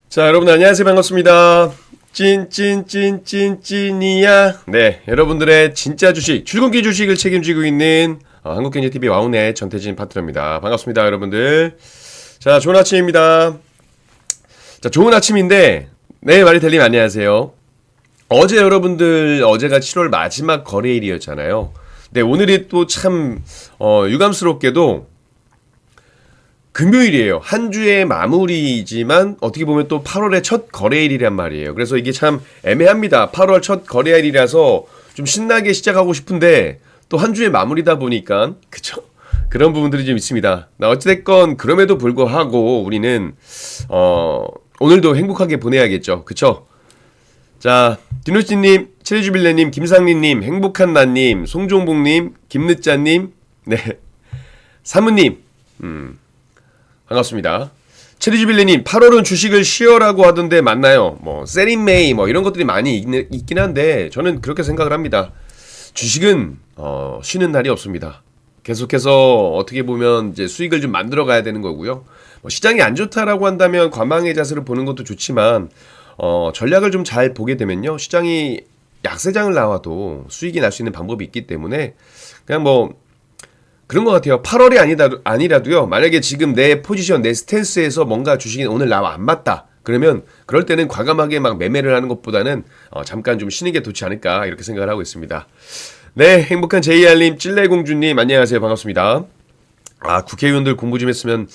자, 여러분 안녕하세요. 반갑습니다. 찐이야. 네, 여러분들의 진짜 주식, 출근기 주식을 책임지고 있는 한국경제TV 와우넷 전태진 파트너입니다. 반갑습니다, 여러분들. 자, 좋은 아침입니다. 자, 좋은 아침인데 네, 말이 들리면 안녕하세요. 어제 여러분들, 어제가 7월 마지막 거래일이었잖아요. 네, 오늘이 또 참 유감스럽게도 금요일이에요. 한 주의 마무리이지만 어떻게 보면 또 8월의 첫 거래일이란 말이에요. 그래서 이게 참 애매합니다. 8월 첫 거래일이라서 좀 신나게 시작하고 싶은데 또 한 주의 마무리다 보니까 그쵸? 그런 부분들이 좀 있습니다. 어찌됐건 그럼에도 불구하고 우리는 오늘도 행복하게 보내야겠죠. 그쵸? 자, 디노씨님, 체리주빌레님, 김상민님, 행복한 나님, 송종복님, 김느짜님, 네, 사무님, 반갑습니다. 체리주빌레님, 8월은 주식을 쉬어라고 하던데 맞나요? 뭐 세린메이 뭐 이런 것들이 많이 있긴 한데 저는 그렇게 생각을 합니다. 주식은 쉬는 날이 없습니다. 계속해서 어떻게 보면 이제 수익을 좀 만들어 가야 되는 거고요. 뭐 시장이 안 좋다라고 한다면 관망의 자세를 보는 것도 좋지만 전략을 좀 잘 보게 되면요, 시장이 약세장을 나와도 수익이 날 수 있는 방법이 있기 때문에 그냥 뭐 그런 것 같아요. 8월이 아니라도요, 만약에 지금 내 포지션, 내 스탠스에서 뭔가 주식이 오늘 나와 안 맞다, 그러면 그럴 때는 과감하게 막 매매를 하는 것보다는 잠깐 좀 쉬는 게 좋지 않을까, 이렇게 생각을 하고 있습니다. 네, 행복한 JR님, 찔레공주님, 안녕하세요. 반갑습니다. 국회의원들 공부 좀 했으면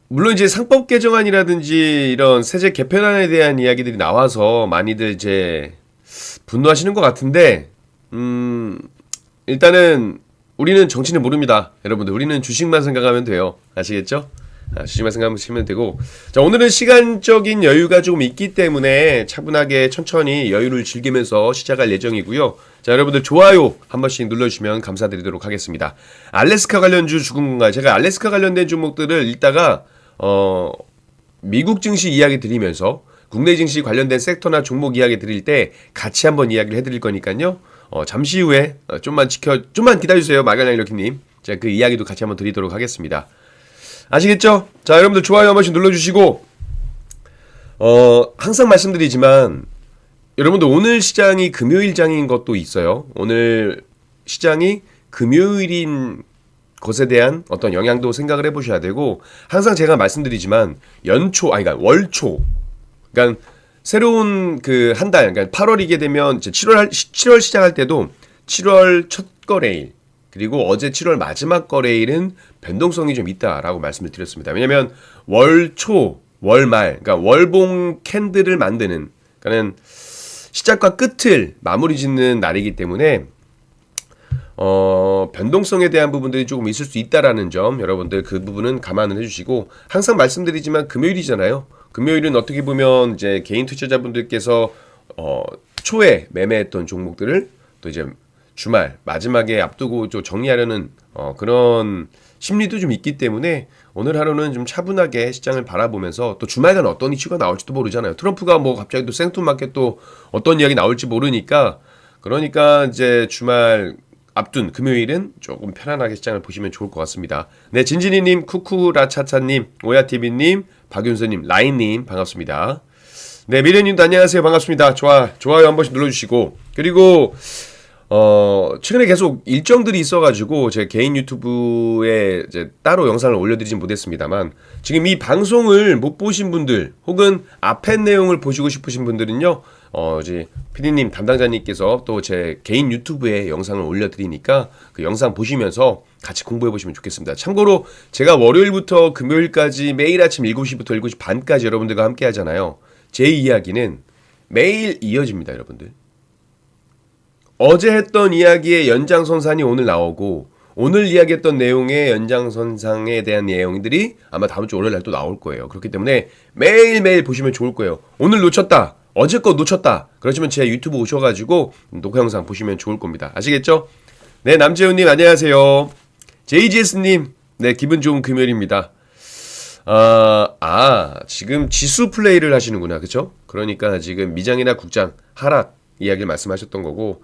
물론 이제 상법 개정안이라든지 이런 세제 개편안에 대한 이야기들이 나와서 많이들 이제 분노하시는 것 같은데, 일단은 우리는 정치는 모릅니다. 여러분들, 우리는 주식만 생각하면 돼요. 아시겠죠? 주식만 생각하시면 되고, 자, 오늘은 시간적인 여유가 조금 있기 때문에 차분하게 천천히 여유를 즐기면서 시작할 예정이고요. 자, 여러분들 좋아요 한 번씩 눌러주시면 감사드리도록 하겠습니다. 알래스카 관련주 죽은 건가요? 제가 알래스카 관련된 종목들을 읽다가 미국 증시 이야기 드리면서 국내 증시 관련된 섹터나 종목 이야기 드릴 때 같이 한번 이야기를 해드릴 거니까요. 잠시 후에 좀만 기다려주세요. 마가냥 이렇게님. 제가 그 이야기도 같이 한번 드리도록 하겠습니다. 아시겠죠? 자, 여러분들 좋아요 한 번씩 눌러주시고, 항상 말씀드리지만 여러분들 오늘 시장이 금요일장인 것도 있어요. 오늘 시장이 금요일인 것에 대한 어떤 영향도 생각을 해보셔야 되고, 항상 제가 말씀드리지만 그러니까 월초, 그러니까 새로운 그 한 달, 그러니까 8월이게 되면 이제 7월 시작할 때도 7월 첫 거래일, 그리고 어제 7월 마지막 거래일은 변동성이 좀 있다라고 말씀을 드렸습니다. 왜냐면 월초, 월말, 그러니까 월봉 캔들을 만드는, 그러니까는 시작과 끝을 마무리 짓는 날이기 때문에 변동성에 대한 부분들이 조금 있을 수 있다라는 점, 여러분들 그 부분은 감안을 해주시고, 항상 말씀드리지만 금요일이잖아요. 금요일은 어떻게 보면 이제 개인 투자자분들께서 초에 매매했던 종목들을 또 이제 주말 마지막에 앞두고 좀 정리하려는 그런 심리도 좀 있기 때문에 오늘 하루는 좀 차분하게 시장을 바라보면서, 또 주말간 어떤 이슈가 나올지도 모르잖아요. 트럼프가 뭐 갑자기 또 생뚱맞게 또 어떤 이야기 나올지 모르니까, 그러니까 이제 주말 앞둔 금요일은 조금 편안하게 시장을 보시면 좋을 것 같습니다. 네, 진진이님, 쿠쿠라차차님, 오야TV님, 박윤서님, 라인님, 반갑습니다. 네, 미래님도 안녕하세요. 반갑습니다. 좋아요 한 번씩 눌러주시고, 그리고 최근에 계속 일정들이 있어가지고 제 개인 유튜브에 이제 따로 영상을 올려드리진 못했습니다만, 지금 이 방송을 못 보신 분들, 혹은 앞에 내용을 보시고 싶으신 분들은요, 이제 PD님 담당자님께서 또 제 개인 유튜브에 영상을 올려드리니까 그 영상 보시면서 같이 공부해보시면 좋겠습니다. 참고로 제가 월요일부터 금요일까지 매일 아침 7시부터 7시 반까지 여러분들과 함께 하잖아요. 제 이야기는 매일 이어집니다, 여러분들. 어제 했던 이야기의 연장선상이 오늘 나오고, 오늘 이야기했던 내용의 연장선상에 대한 내용들이 아마 다음 주 월요일 날 또 나올 거예요. 그렇기 때문에 매일매일 보시면 좋을 거예요. 오늘 놓쳤다, 어제 거 놓쳤다, 그러시면 제 유튜브 오셔가지고 녹화 영상 보시면 좋을 겁니다. 아시겠죠? 네, 남재훈님 안녕하세요. JGS님, 네, 기분 좋은 금요일입니다. 지금 지수 플레이를 하시는구나, 그쵸? 그러니까 지금 미장이나 국장 하락 이야기를 말씀하셨던 거고,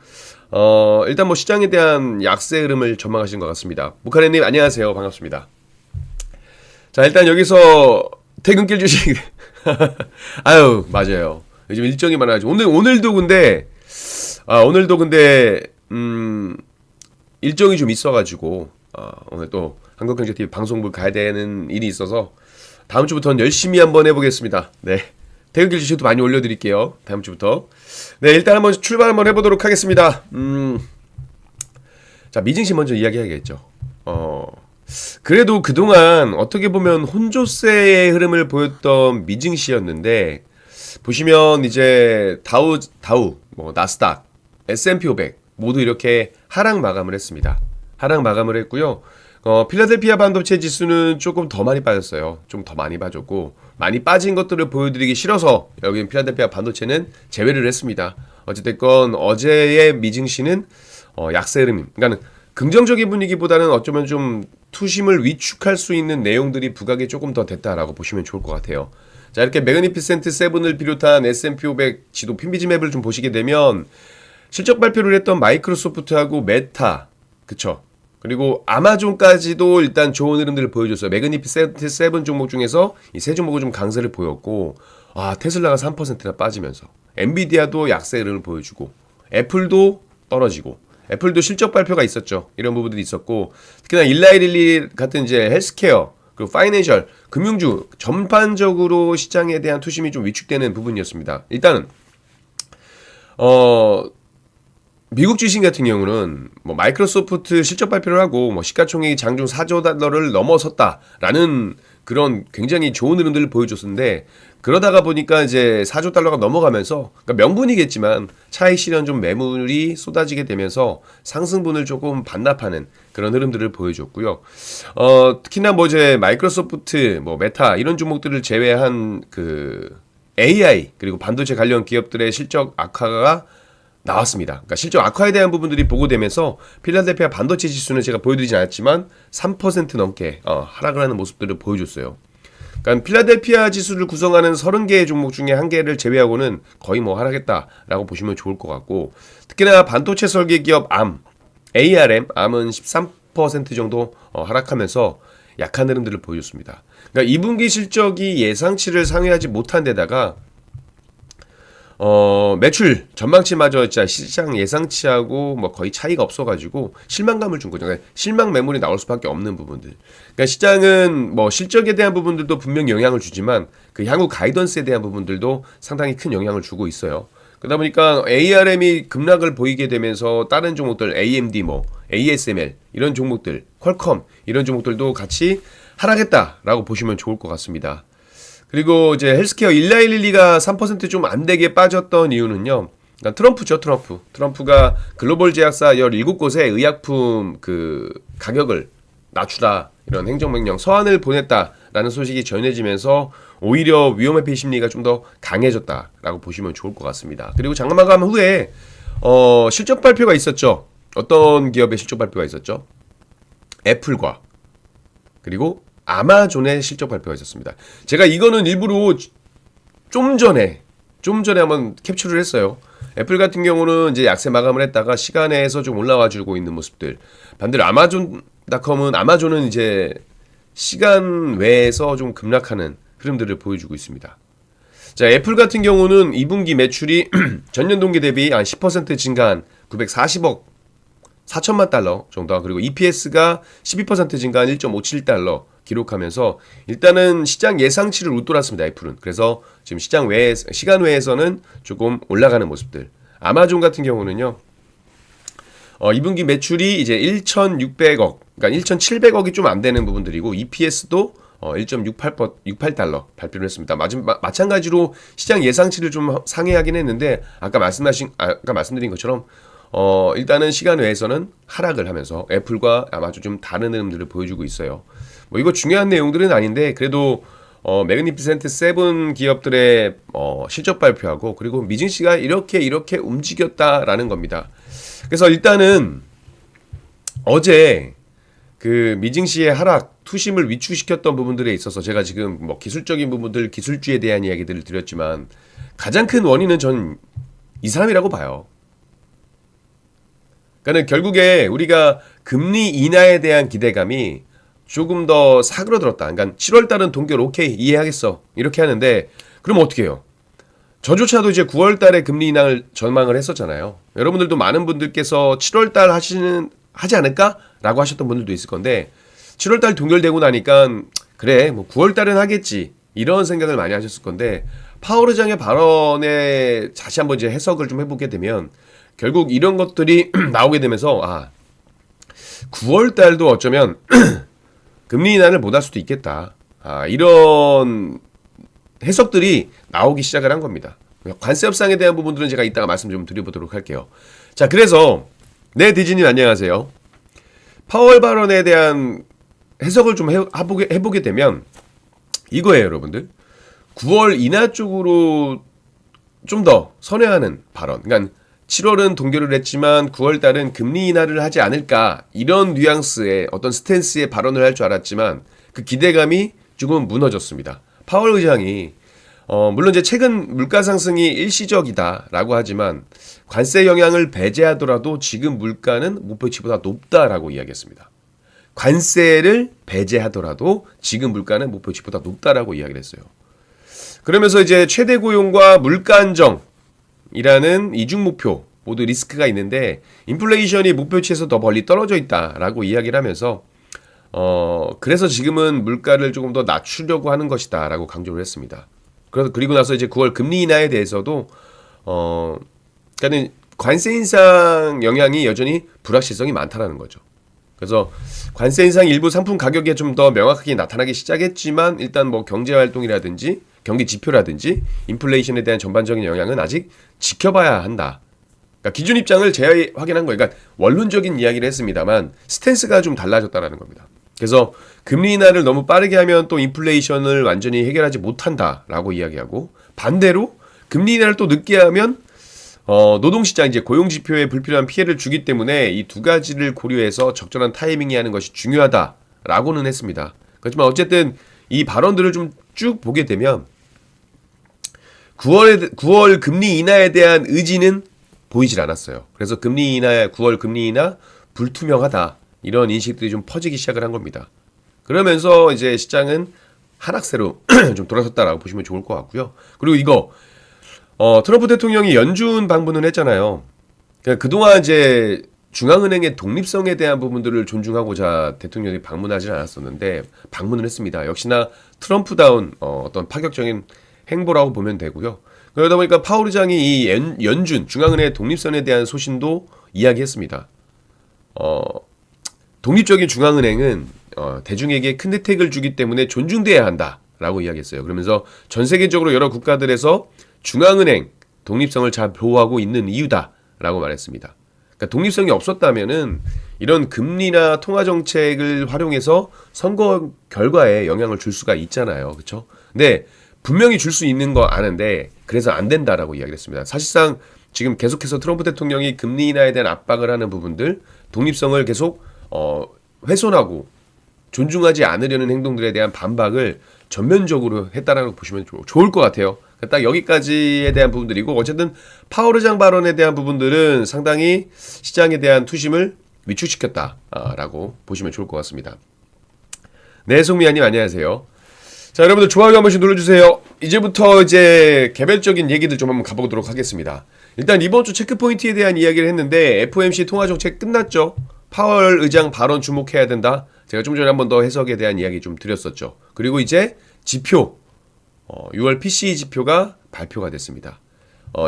일단 뭐 시장에 대한 약세 흐름을 전망하신 것 같습니다. 무카레님 안녕하세요. 반갑습니다. 자, 일단 여기서 퇴근길 주식. 아유, 맞아요. 요즘 일정이 많아가지고. 오늘도 근데, 일정이 좀 있어가지고, 오늘 또 한국경제TV 방송부 가야 되는 일이 있어서, 다음 주부터는 열심히 한번 해보겠습니다. 네. 퇴근길 주식도 많이 올려드릴게요. 다음 주부터. 네, 일단 한번 출발 한번 해보도록 하겠습니다. 자, 미증시 먼저 이야기해야겠죠. 그래도 그동안 어떻게 보면 혼조세의 흐름을 보였던 미증시였는데, 보시면 이제 다우, 뭐 나스닥, S&P 500 모두 이렇게 하락 마감을 했습니다. 하락 마감을 했고요. 필라델피아 반도체 지수는 조금 더 많이 빠졌어요. 좀 더 많이 빠졌고, 많이 빠진 것들을 보여드리기 싫어서 여기 필라델피아 반도체는 제외를 했습니다. 어찌됐건 어제의 미증시는 약세 흐름, 그러니까 긍정적인 분위기보다는 어쩌면 좀 투심을 위축할 수 있는 내용들이 부각이 조금 더 됐다라고 보시면 좋을 것 같아요. 자, 이렇게 매그니피센트 7을 비롯한 S&P 500 지도 핀비지 맵을 좀 보시게 되면 실적 발표를 했던 마이크로소프트하고 메타, 그쵸? 그리고 아마존까지도 일단 좋은 흐름들을 보여줬어요. 매그니피센트 7 종목 중에서 이 세 종목은 좀 강세를 보였고, 테슬라가 3%나 빠지면서 엔비디아도 약세 흐름을 보여주고, 애플도 떨어지고, 애플도 실적 발표가 있었죠. 이런 부분들이 있었고, 특히나 일라이릴리 같은 이제 헬스케어, 그리고 파이낸셜, 금융주 전반적으로 시장에 대한 투심이 좀 위축되는 부분이었습니다. 일단은 미국 주식 같은 경우는 뭐 마이크로소프트 실적 발표를 하고 뭐 시가총액이 장중 4조 달러를 넘어섰다라는 그런 굉장히 좋은 흐름들을 보여줬었는데, 그러다가 보니까 이제 4조 달러가 넘어가면서, 그러니까 명분이겠지만 차익 실현 좀 매물이 쏟아지게 되면서 상승분을 조금 반납하는 그런 흐름들을 보여줬고요. 특히나 뭐 이제 마이크로소프트, 뭐 메타 이런 종목들을 제외한 그 AI 그리고 반도체 관련 기업들의 실적 악화가 나왔습니다. 그러니까 실적 악화에 대한 부분들이 보고되면서 필라델피아 반도체 지수는 제가 보여드리진 않았지만 3% 넘게 하락을 하는 모습들을 보여줬어요. 그러니까 필라델피아 지수를 구성하는 30개의 종목 중에 한 개를 제외하고는 거의 뭐 하락했다라고 보시면 좋을 것 같고, 특히나 반도체 설계 기업 ARM은 13% 정도 하락하면서 약한 흐름들을 보여줬습니다. 그러니까 2분기 실적이 예상치를 상회하지 못한 데다가 매출 전망치마저 진짜 시장 예상치하고 뭐 거의 차이가 없어가지고 실망감을 준 거죠. 그러니까 실망 매물이 나올 수밖에 없는 부분들. 그러니까 시장은 뭐 실적에 대한 부분들도 분명히 영향을 주지만 그 향후 가이던스에 대한 부분들도 상당히 큰 영향을 주고 있어요. 그러다 보니까 ARM이 급락을 보이게 되면서 다른 종목들 AMD 뭐 ASML 이런 종목들, 퀄컴 이런 종목들도 같이 하락했다라고 보시면 좋을 것 같습니다. 그리고 이제 헬스케어 일라이릴리가 3% 좀 안 되게 빠졌던 이유는요. 그러니까 트럼프죠, 트럼프가 글로벌 제약사 17곳에 의약품 그 가격을 낮추라 이런 행정명령 서한을 보냈다라는 소식이 전해지면서 오히려 위험회피 심리가 좀 더 강해졌다라고 보시면 좋을 것 같습니다. 그리고 장마 마감 후에 실적 발표가 있었죠. 어떤 기업의 실적 발표가 있었죠? 애플과 그리고 아마존의 실적 발표가 있었습니다. 제가 이거는 일부러 좀 전에 한번 캡처를 했어요. 애플 같은 경우는 이제 약세 마감을 했다가 시간에서 좀 올라와주고 있는 모습들. 반대로 아마존은 이제 시간 외에서 좀 급락하는 흐름들을 보여주고 있습니다. 자, 애플 같은 경우는 2분기 매출이 전년 동기 대비 한 10% 증가한 940억 4천만 달러 정도, 그리고 EPS가 12% 증가한 1.57달러 기록하면서 일단은 시장 예상치를 웃돌았습니다. 애플은. 그래서 지금 시간 외에서는 조금 올라가는 모습들. 아마존 같은 경우는요. 2분기 매출이 이제 1,600억, 그러니까 1,700억이 좀 안 되는 부분들이고 EPS도 1.68달러 발표를 했습니다. 마찬가지로 시장 예상치를 좀 상회하긴 했는데 아까 말씀드린 것처럼 일단은 시간 외에서는 하락을 하면서 애플과 아마존 좀 다른 흐름들을 보여주고 있어요. 뭐 이거 중요한 내용들은 아닌데 그래도 매그니피센트 7 기업들의 실적 발표하고 그리고 미증시가 이렇게 움직였다라는 겁니다. 그래서 일단은 어제 그 미증시의 하락, 투심을 위축시켰던 부분들에 있어서 제가 지금 뭐 기술적인 부분들, 기술주에 대한 이야기들을 드렸지만 가장 큰 원인은 전 이 사람이라고 봐요. 그러니까 결국에 우리가 금리 인하에 대한 기대감이 조금 더 사그러들었다. 그러니까 7월 달은 동결 오케이 이해하겠어. 이렇게 하는데 그럼 어떻게 해요? 저조차도 이제 9월 달에 금리 인하를 전망을 했었잖아요. 여러분들도 많은 분들께서 7월 달 하지 않을까라고 하셨던 분들도 있을 건데 7월 달 동결되고 나니까 그래 뭐 9월 달은 하겠지 이런 생각을 많이 하셨을 건데 파월 의장의 발언에 다시 한번 이제 해석을 좀 해보게 되면 결국 이런 것들이 나오게 되면서 9월 달도 어쩌면 금리 인하를 못할 수도 있겠다. 이런 해석들이 나오기 시작을 한 겁니다. 관세 협상에 대한 부분들은 제가 이따가 말씀 좀 드려보도록 할게요. 자, 그래서 네 디즈님 안녕하세요. 파월 발언에 대한 해석을 좀 해보게 되면 이거예요, 여러분들. 9월 인하 쪽으로 좀 더 선회하는 발언. 그러니까 7월은 동결을 했지만 9월 달은 금리 인하를 하지 않을까 이런 뉘앙스의 어떤 스탠스의 발언을 할 줄 알았지만 그 기대감이 조금 무너졌습니다. 파월 의장이 물론 이제 최근 물가 상승이 일시적이다라고 하지만 관세 영향을 배제하더라도 지금 물가는 목표치보다 높다라고 이야기했습니다. 관세를 배제하더라도 지금 물가는 목표치보다 높다라고 이야기를 했어요. 그러면서 이제 최대 고용과 물가 안정이라는 이중 목표 모두 리스크가 있는데 인플레이션이 목표치에서 더 멀리 떨어져 있다라고 이야기를 하면서 그래서 지금은 물가를 조금 더 낮추려고 하는 것이다라고 강조를 했습니다. 그리고 나서 이제 9월 금리 인하에 대해서도 그러니까 관세 인상 영향이 여전히 불확실성이 많다라는 거죠. 그래서 관세 인상 일부 상품 가격에 좀 더 명확하게 나타나기 시작했지만 일단 뭐 경제 활동이라든지 경기 지표라든지 인플레이션에 대한 전반적인 영향은 아직 지켜봐야 한다. 그러니까 기준 입장을 재확인한 거예요. 그러니까 원론적인 이야기를 했습니다만 스탠스가 좀 달라졌다라는 겁니다. 그래서 금리 인하를 너무 빠르게 하면 또 인플레이션을 완전히 해결하지 못한다라고 이야기하고 반대로 금리 인하를 또 늦게 하면 노동시장 이제 고용지표에 불필요한 피해를 주기 때문에 이 두 가지를 고려해서 적절한 타이밍에 하는 것이 중요하다라고는 했습니다. 그렇지만 어쨌든 이 발언들을 좀 쭉 보게 되면 9월 금리 인하에 대한 의지는 보이질 않았어요. 그래서 9월 금리 인하 불투명하다 이런 인식들이 좀 퍼지기 시작을 한 겁니다. 그러면서 이제 시장은 하락세로 좀 돌아섰다라고 보시면 좋을 것 같고요. 그리고 이거 트럼프 대통령이 연준 방문을 했잖아요. 그러니까 그동안 이제 중앙은행의 독립성에 대한 부분들을 존중하고자 대통령이 방문하지 않았었는데 방문을 했습니다. 역시나 트럼프다운 어떤 파격적인 행보라고 보면 되고요. 그러다 보니까 파월 의장이 이 연준 중앙은행의 독립성에 대한 소신도 이야기했습니다. 독립적인 중앙은행은 대중에게 큰 혜택을 주기 때문에 존중돼야 한다라고 이야기했어요. 그러면서 전 세계적으로 여러 국가들에서 중앙은행 독립성을 잘 보호하고 있는 이유다라고 말했습니다. 그러니까 독립성이 없었다면은 이런 금리나 통화 정책을 활용해서 선거 결과에 영향을 줄 수가 있잖아요, 그렇죠? 근데 분명히 줄 수 있는 거 아는데 그래서 안 된다라고 이야기를 했습니다. 사실상 지금 계속해서 트럼프 대통령이 금리 인하에 대한 압박을 하는 부분들, 독립성을 계속 훼손하고 존중하지 않으려는 행동들에 대한 반박을 전면적으로 했다라고 보시면 좋을 것 같아요. 딱 여기까지에 대한 부분들이고 어쨌든 파월 의장 발언에 대한 부분들은 상당히 시장에 대한 투심을 위축시켰다라고 보시면 좋을 것 같습니다. 네, 송미아님 안녕하세요. 자, 여러분들 좋아요 한 번씩 눌러주세요. 이제부터 이제 개별적인 얘기들 좀 한번 가보도록 하겠습니다. 일단 이번 주 체크포인트에 대한 이야기를 했는데 FOMC 통화정책 끝났죠. 파월 의장 발언 주목해야 된다. 제가 좀 전에 한 번 더 해석에 대한 이야기 좀 드렸었죠. 그리고 이제 지표 6월 PCE 지표가 발표가 됐습니다.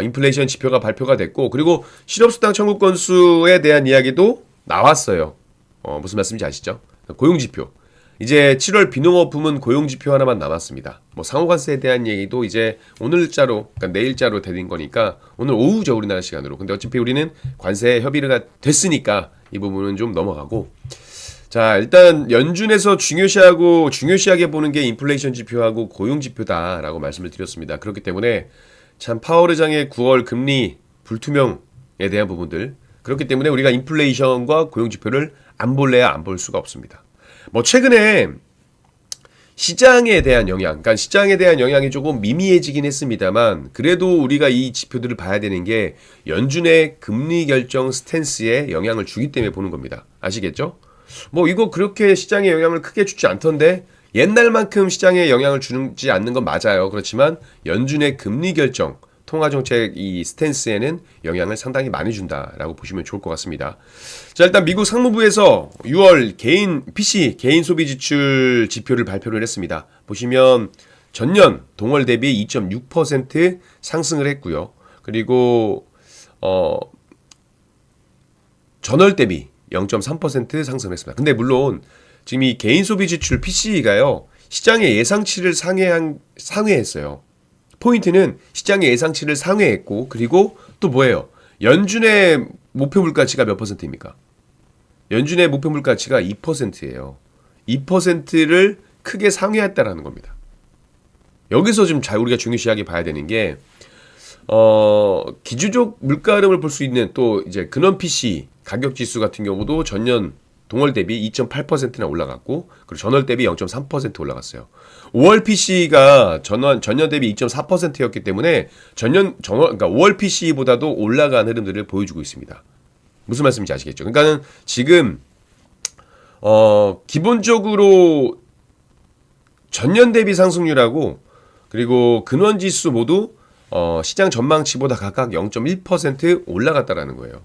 인플레이션 지표가 발표가 됐고 그리고 실업수당 청구 건수에 대한 이야기도 나왔어요. 무슨 말씀인지 아시죠? 고용지표. 이제 7월 비농업 부문 고용지표 하나만 남았습니다. 뭐 상호관세에 대한 얘기도 이제 오늘자로, 그러니까 내일자로 되는 거니까 오늘 오후죠, 우리나라 시간으로. 근데 어차피 우리는 관세 협의가 됐으니까 이 부분은 좀 넘어가고. 자, 일단 연준에서 중요시하게 보는 게 인플레이션 지표하고 고용 지표다라고 말씀을 드렸습니다. 그렇기 때문에 참 파월 의장의 9월 금리 불투명에 대한 부분들, 그렇기 때문에 우리가 인플레이션과 고용 지표를 안 볼래야 안 볼 수가 없습니다. 뭐 최근에 시장에 대한 영향, 그러니까 시장에 대한 영향이 조금 미미해지긴 했습니다만 그래도 우리가 이 지표들을 봐야 되는 게 연준의 금리 결정 스탠스에 영향을 주기 때문에 보는 겁니다. 아시겠죠? 뭐 이거 그렇게 시장에 영향을 크게 주지 않던데 옛날만큼 시장에 영향을 주지 않는 건 맞아요. 그렇지만 연준의 금리 결정, 통화정책 이 스탠스에는 영향을 상당히 많이 준다라고 보시면 좋을 것 같습니다. 자, 일단 미국 상무부에서 6월 개인 PC 개인 소비 지출 지표를 발표를 했습니다. 보시면 전년 동월 대비 2.6% 상승을 했고요. 그리고 전월 대비 0.3% 상승했습니다. 근데 물론 지금 이 개인 소비 지출 PCE가요. 시장의 예상치를 상회했어요. 포인트는 시장의 예상치를 상회했고 그리고 또 뭐예요? 연준의 목표 물가치가 몇 퍼센트입니까? 연준의 목표 물가치가 2%예요. 2%를 크게 상회했다라는 겁니다. 여기서 좀 잘 우리가 중요시하게 봐야 되는 게 기준적 물가 흐름을 볼 수 있는 또 이제 근원 PC 가격 지수 같은 경우도 전년 동월 대비 2.8%나 올라갔고 그리고 전월 대비 0.3% 올라갔어요. 5월 PC가 전년 대비 2.4%였기 때문에 그러니까 5월 PC보다도 올라간 흐름들을 보여주고 있습니다. 무슨 말씀인지 아시겠죠? 그러니까는 지금 기본적으로 전년 대비 상승률하고 그리고 근원 지수 모두 시장 전망치보다 각각 0.1% 올라갔다라는 거예요.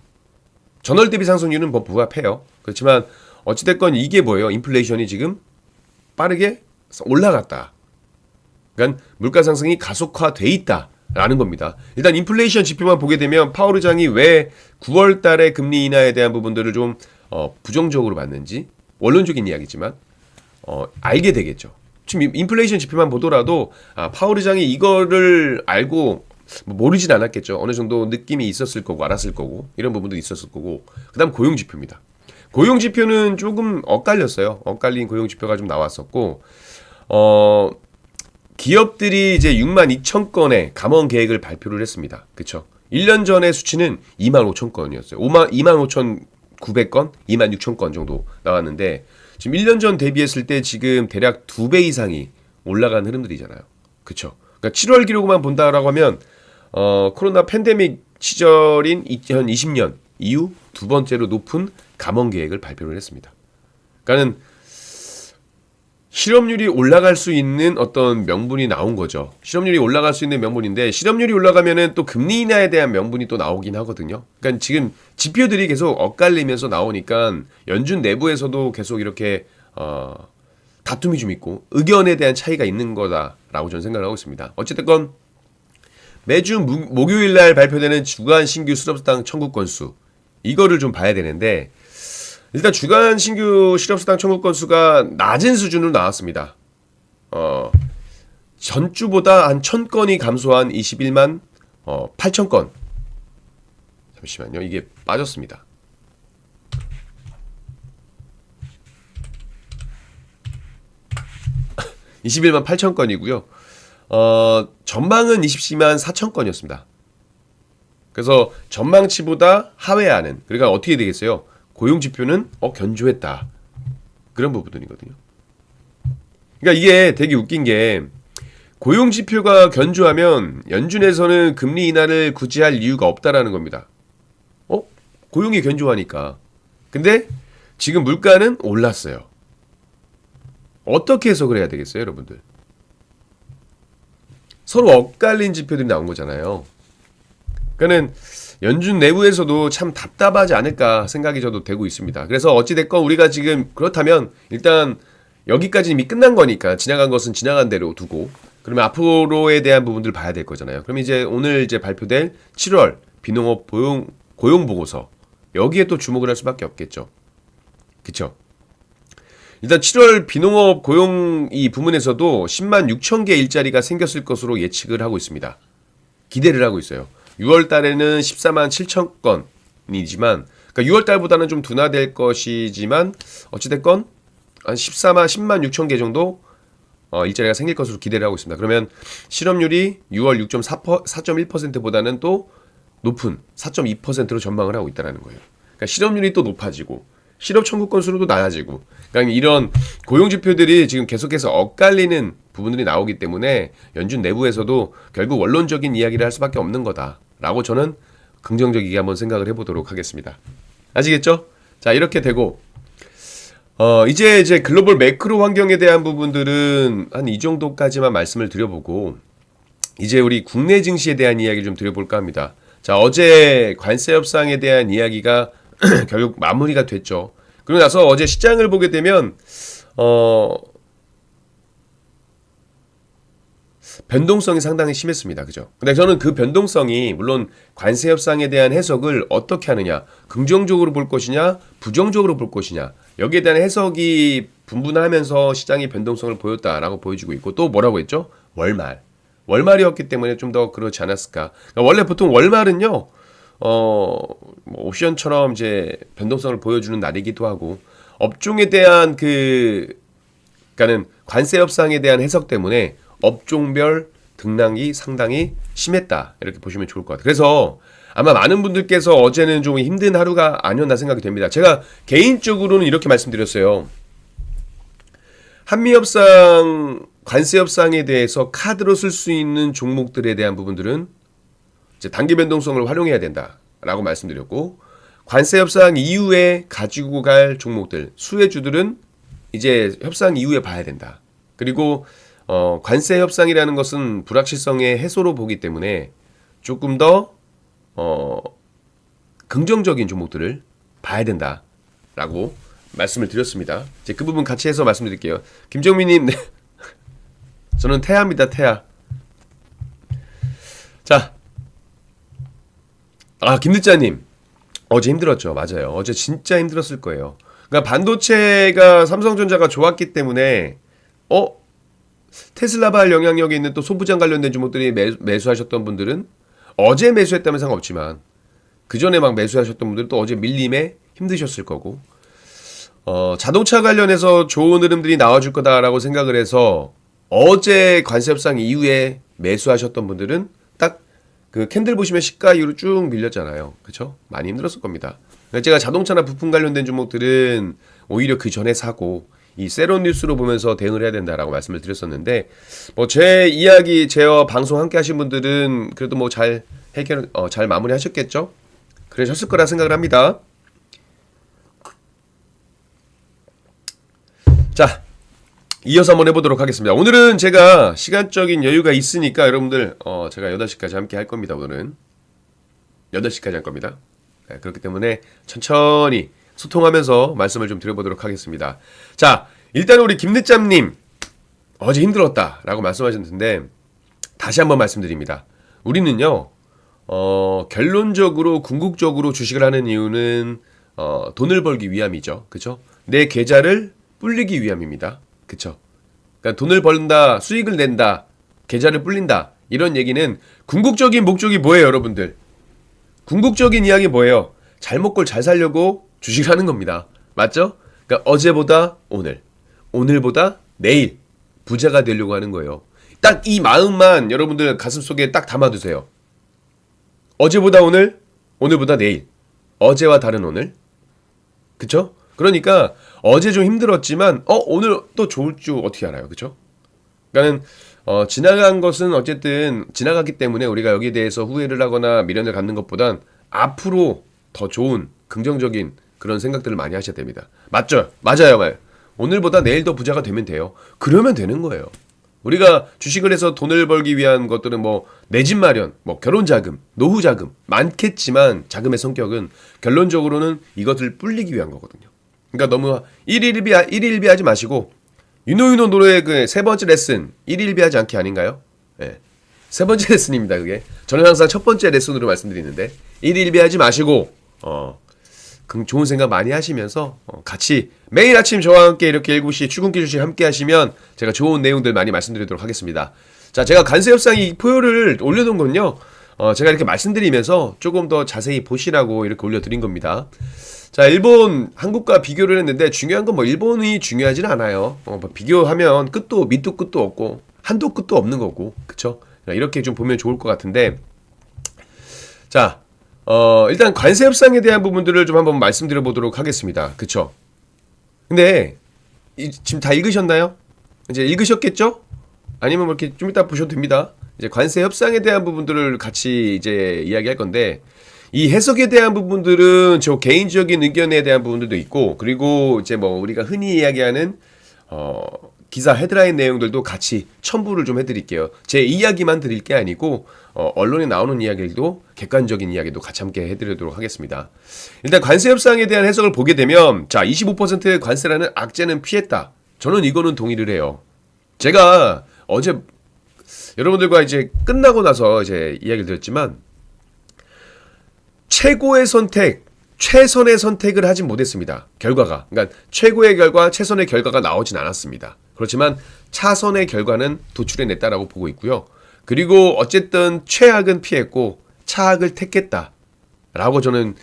전월 대비 상승률은 뭐 부합해요. 그렇지만 어찌됐건 이게 뭐예요? 인플레이션이 지금 빠르게 올라갔다. 그러니까 물가 상승이 가속화돼 있다라는 겁니다. 일단 인플레이션 지표만 보게 되면 파월 의장이 왜 9월 달에 금리 인하에 대한 부분들을 좀 부정적으로 봤는지 원론적인 이야기지만 알게 되겠죠. 지금 인플레이션 지표만 보더라도 파월 의장이 이거를 알고 모르진 않았겠죠. 어느 정도 느낌이 있었을 거고 알았을 거고 이런 부분도 있었을 거고 그다음 고용 지표입니다. 고용 지표는 조금 엇갈렸어요. 엇갈린 고용 지표가 좀 나왔었고 기업들이 이제 6만 2천 건의 감원 계획을 발표를 했습니다. 그렇죠? 1년 전의 수치는 2만 5천 건이었어요. 2만 5천 900건, 2만 6천 건 정도 나왔는데 지금 1년 전 대비했을 때 지금 대략 2배 이상이 올라간 흐름들이잖아요. 그렇죠? 그러니까 7월 기록만 본다라고 하면 코로나 팬데믹 시절인 2020년 이후 두 번째로 높은 감원 계획을 발표를 했습니다. 그러니까는 실업률이 올라갈 수 있는 어떤 명분이 나온 거죠. 실업률이 올라갈 수 있는 명분인데 실업률이 올라가면은 또 금리 인하에 대한 명분이 또 나오긴 하거든요. 그러니까 지금 지표들이 계속 엇갈리면서 나오니까 연준 내부에서도 계속 이렇게 다툼이 좀 있고 의견에 대한 차이가 있는 거다라고 저는 생각을 하고 있습니다. 어쨌든 매주 목요일 날 발표되는 주간 신규 실업수당 청구 건수 이거를 좀 봐야 되는데 일단 주간 신규 실업수당 청구 건수가 낮은 수준으로 나왔습니다. 전주보다 한 1,000건이 감소한 21만 8천 건. 잠시만요. 이게 빠졌습니다. (21만 8천 건이고요) 전망은 24만 4천 건이었습니다. 그래서 전망치보다 하회하는 그러니까 어떻게 되겠어요? 고용 지표는 견조했다. 그런 부분이거든요. 그러니까 이게 되게 웃긴 게 고용 지표가 견조하면 연준에서는 금리 인하를 굳이 할 이유가 없다라는 겁니다. 고용이 견조하니까. 근데 지금 물가는 올랐어요. 어떻게 해석을 해야 되겠어요, 여러분들? 서로 엇갈린 지표들이 나온 거잖아요. 그러니까는 연준 내부에서도 참 답답하지 않을까 생각이 저도 되고 있습니다. 그래서 어찌됐건 우리가 지금 그렇다면 일단 여기까지 이미 끝난 거니까 지나간 것은 지나간 대로 두고 그러면 앞으로에 대한 부분들을 봐야 될 거잖아요. 그럼 이제 오늘 이제 발표될 7월 비농업 고용 보고서 여기에 또 주목을 할 수밖에 없겠죠. 그쵸? 일단 7월 비농업 고용 이 부문에서도 10만 6천 개 일자리가 생겼을 것으로 예측을 하고 있습니다. 기대를 하고 있어요. 6월 달에는 14만 7천 건이지만 그러니까 6월 달보다는 좀 둔화될 것이지만 어찌됐건 한 10만 6천 개 정도 일자리가 생길 것으로 기대를 하고 있습니다. 그러면 실업률이 6월 4.1%보다는 또 높은 4.2%로 전망을 하고 있다는 거예요. 그러니까 실업률이 또 높아지고 실업 청구 건수도 낮아지고 그러니까 이런 고용 지표들이 지금 계속해서 엇갈리는 부분들이 나오기 때문에 연준 내부에서도 결국 원론적인 이야기를 할 수밖에 없는 거다라고 저는 긍정적이게 한번 생각을 해보도록 하겠습니다. 아시겠죠? 자, 이렇게 되고 이제 글로벌 매크로 환경에 대한 부분들은 한 이 정도까지만 말씀을 드려보고, 이제 우리 국내 증시에 대한 이야기 좀 드려볼까 합니다. 자, 어제 관세 협상에 대한 이야기가 결국 마무리가 됐죠. 그러고 나서 어제 시장을 보게 되면, 변동성이 상당히 심했습니다. 그죠? 근데 저는 그 변동성이 물론 관세 협상에 대한 해석을 어떻게 하느냐, 긍정적으로 볼 것이냐, 부정적으로 볼 것이냐, 여기에 대한 해석이 분분하면서 시장이 변동성을 보였다라고 보여주고 있고, 또 뭐라고 했죠? 월말이었기 때문에 좀 더 그렇지 않았을까. 그러니까 원래 보통 월말은요, 뭐 옵션처럼 이제 변동성을 보여주는 날이기도 하고, 업종에 대한 그러니까는 관세 협상에 대한 해석 때문에 업종별 등락이 상당히 심했다. 이렇게 보시면 좋을 것 같아요. 그래서 아마 많은 분들께서 어제는 좀 힘든 하루가 아니었나 생각이 됩니다. 제가 개인적으로는 이렇게 말씀드렸어요. 한미협상, 관세협상에 대해서 카드로 쓸 수 있는 종목들에 대한 부분들은 이제 단기 변동성을 활용해야 된다라고 말씀드렸고, 관세협상 이후에 가지고 갈 종목들, 수혜주들은 이제 협상 이후에 봐야 된다. 그리고 관세 협상이라는 것은 불확실성의 해소로 보기 때문에 조금 더 긍정적인 종목들을 봐야 된다라고 말씀을 드렸습니다. 이제 그 부분 같이 해서 말씀드릴게요. 김정민님, 네. 저는 태아입니다. 태아. 자, 김늦자님, 어제 힘들었죠. 맞아요. 어제 진짜 힘들었을 거예요. 그러니까 반도체가 삼성전자가 좋았기 때문에 테슬라발 영향력이 있는 또 소부장 관련된 종목들이 매수하셨던 분들은 어제 매수했다면 상관없지만 그 전에 막 매수하셨던 분들은 또 어제 밀림에 힘드셨을 거고, 자동차 관련해서 좋은 흐름들이 나와줄 거다라고 생각을 해서 어제 관세 협상 이후에 매수하셨던 분들은 딱 그 캔들 보시면 시가 이후로 쭉 밀렸잖아요. 그렇죠? 많이 힘들었을 겁니다. 제가 자동차나 부품 관련된 종목들은 오히려 그 전에 사고 이 세론 뉴스로 보면서 대응을 해야 된다라고 말씀을 드렸었는데, 뭐 제 이야기, 제와 방송 함께 하신 분들은 그래도 뭐 잘 잘 마무리 하셨겠죠? 그러셨을 거라 생각을 합니다. 자, 이어서 한번 해보도록 하겠습니다. 오늘은 제가 시간적인 여유가 있으니까 여러분들, 제가 8시까지 함께 할 겁니다. 오늘은 8시까지 할 겁니다. 네, 그렇기 때문에 천천히 소통하면서 말씀을 좀 드려보도록 하겠습니다. 자, 일단 우리 김늦잠님, 어제 힘들었다라고 말씀하셨는데 다시 한번 말씀드립니다. 우리는요, 결론적으로 궁극적으로 주식을 하는 이유는 돈을 벌기 위함이죠. 그쵸? 내 계좌를 불리기 위함입니다. 그쵸? 그러니까 돈을 벌다, 수익을 낸다, 계좌를 불린다, 이런 얘기는 궁극적인 목적이 뭐예요, 여러분들? 궁극적인 이야기 뭐예요? 잘 먹고 잘 살려고 주식을 하는 겁니다. 맞죠? 그러니까 어제보다 오늘, 오늘보다 내일 부자가 되려고 하는 거예요. 딱 이 마음만 여러분들 가슴속에 딱 담아두세요. 어제보다 오늘, 오늘보다 내일. 어제와 다른 오늘. 그쵸? 그러니까 어제 좀 힘들었지만 오늘 또 좋을 줄 어떻게 알아요. 그쵸? 그러니까는 지나간 것은 어쨌든 지나갔기 때문에 우리가 여기에 대해서 후회를 하거나 미련을 갖는 것보단 앞으로 더 좋은 긍정적인 그런 생각들을 많이 하셔야 됩니다. 맞죠? 맞아요. 오늘보다 내일 더 부자가 되면 돼요. 그러면 되는 거예요. 우리가 주식을 해서 돈을 벌기 위한 것들은 뭐 내 집 마련, 뭐 결혼 자금, 노후 자금 많겠지만 자금의 성격은 결론적으로는 이것을 불리기 위한 거거든요. 그러니까 너무 일일비하지 마시고 유노유노 노래의 그 세 번째 레슨 일일비하지 않게 아닌가요? 네. 세 번째 레슨입니다. 그게 저는 항상 첫 번째 레슨으로 말씀드리는데 일일비하지 마시고 좋은 생각 많이 하시면서 같이 매일 아침 저와 함께 이렇게 7시 출근길 주식 함께 하시면 제가 좋은 내용들 많이 말씀드리도록 하겠습니다. 자, 제가 관세협상이 표를 올려놓은 건요, 제가 이렇게 말씀드리면서 조금 더 자세히 보시라고 이렇게 올려드린 겁니다. 자, 일본, 한국과 비교를 했는데 중요한 건 뭐 일본이 중요하지는 않아요. 비교하면 밑도 끝도 없고 한도 끝도 없는 거고, 그쵸? 이렇게 좀 보면 좋을 것 같은데, 자, 일단 관세 협상에 대한 부분들을 좀 한번 말씀드려 보도록 하겠습니다. 그쵸? 근데 지금 다 읽으셨나요? 이제 읽으셨겠죠? 아니면 뭐 이렇게 좀 이따 보셔도 됩니다. 이제 관세 협상에 대한 부분들을 같이 이제 이야기할 건데, 이 해석에 대한 부분들은 저 개인적인 의견에 대한 부분들도 있고, 그리고 이제 뭐 우리가 흔히 이야기하는 기사 헤드라인 내용들도 같이 첨부를 좀 해드릴게요. 제 이야기만 드릴 게 아니고 언론에 나오는 이야기들도 객관적인 이야기도 같이 함께 해드리도록 하겠습니다. 일단 관세 협상에 대한 해석을 보게 되면 자 25%의 관세라는 악재는 피했다. 저는 이거는 동의를 해요. 제가 어제 여러분들과 이제 끝나고 나서 이제 이야기를 드렸지만 최고의 선택, 최선의 선택을 하지 못했습니다. 결과가. 그러니까 최고의 결과, 최선의 결과가 나오진 않았습니다. 그렇지만 차선의 결과는 도출해냈다라고 보고 있고요. 그리고 어쨌든 최악은 피했고 차악을 택했다라고 저는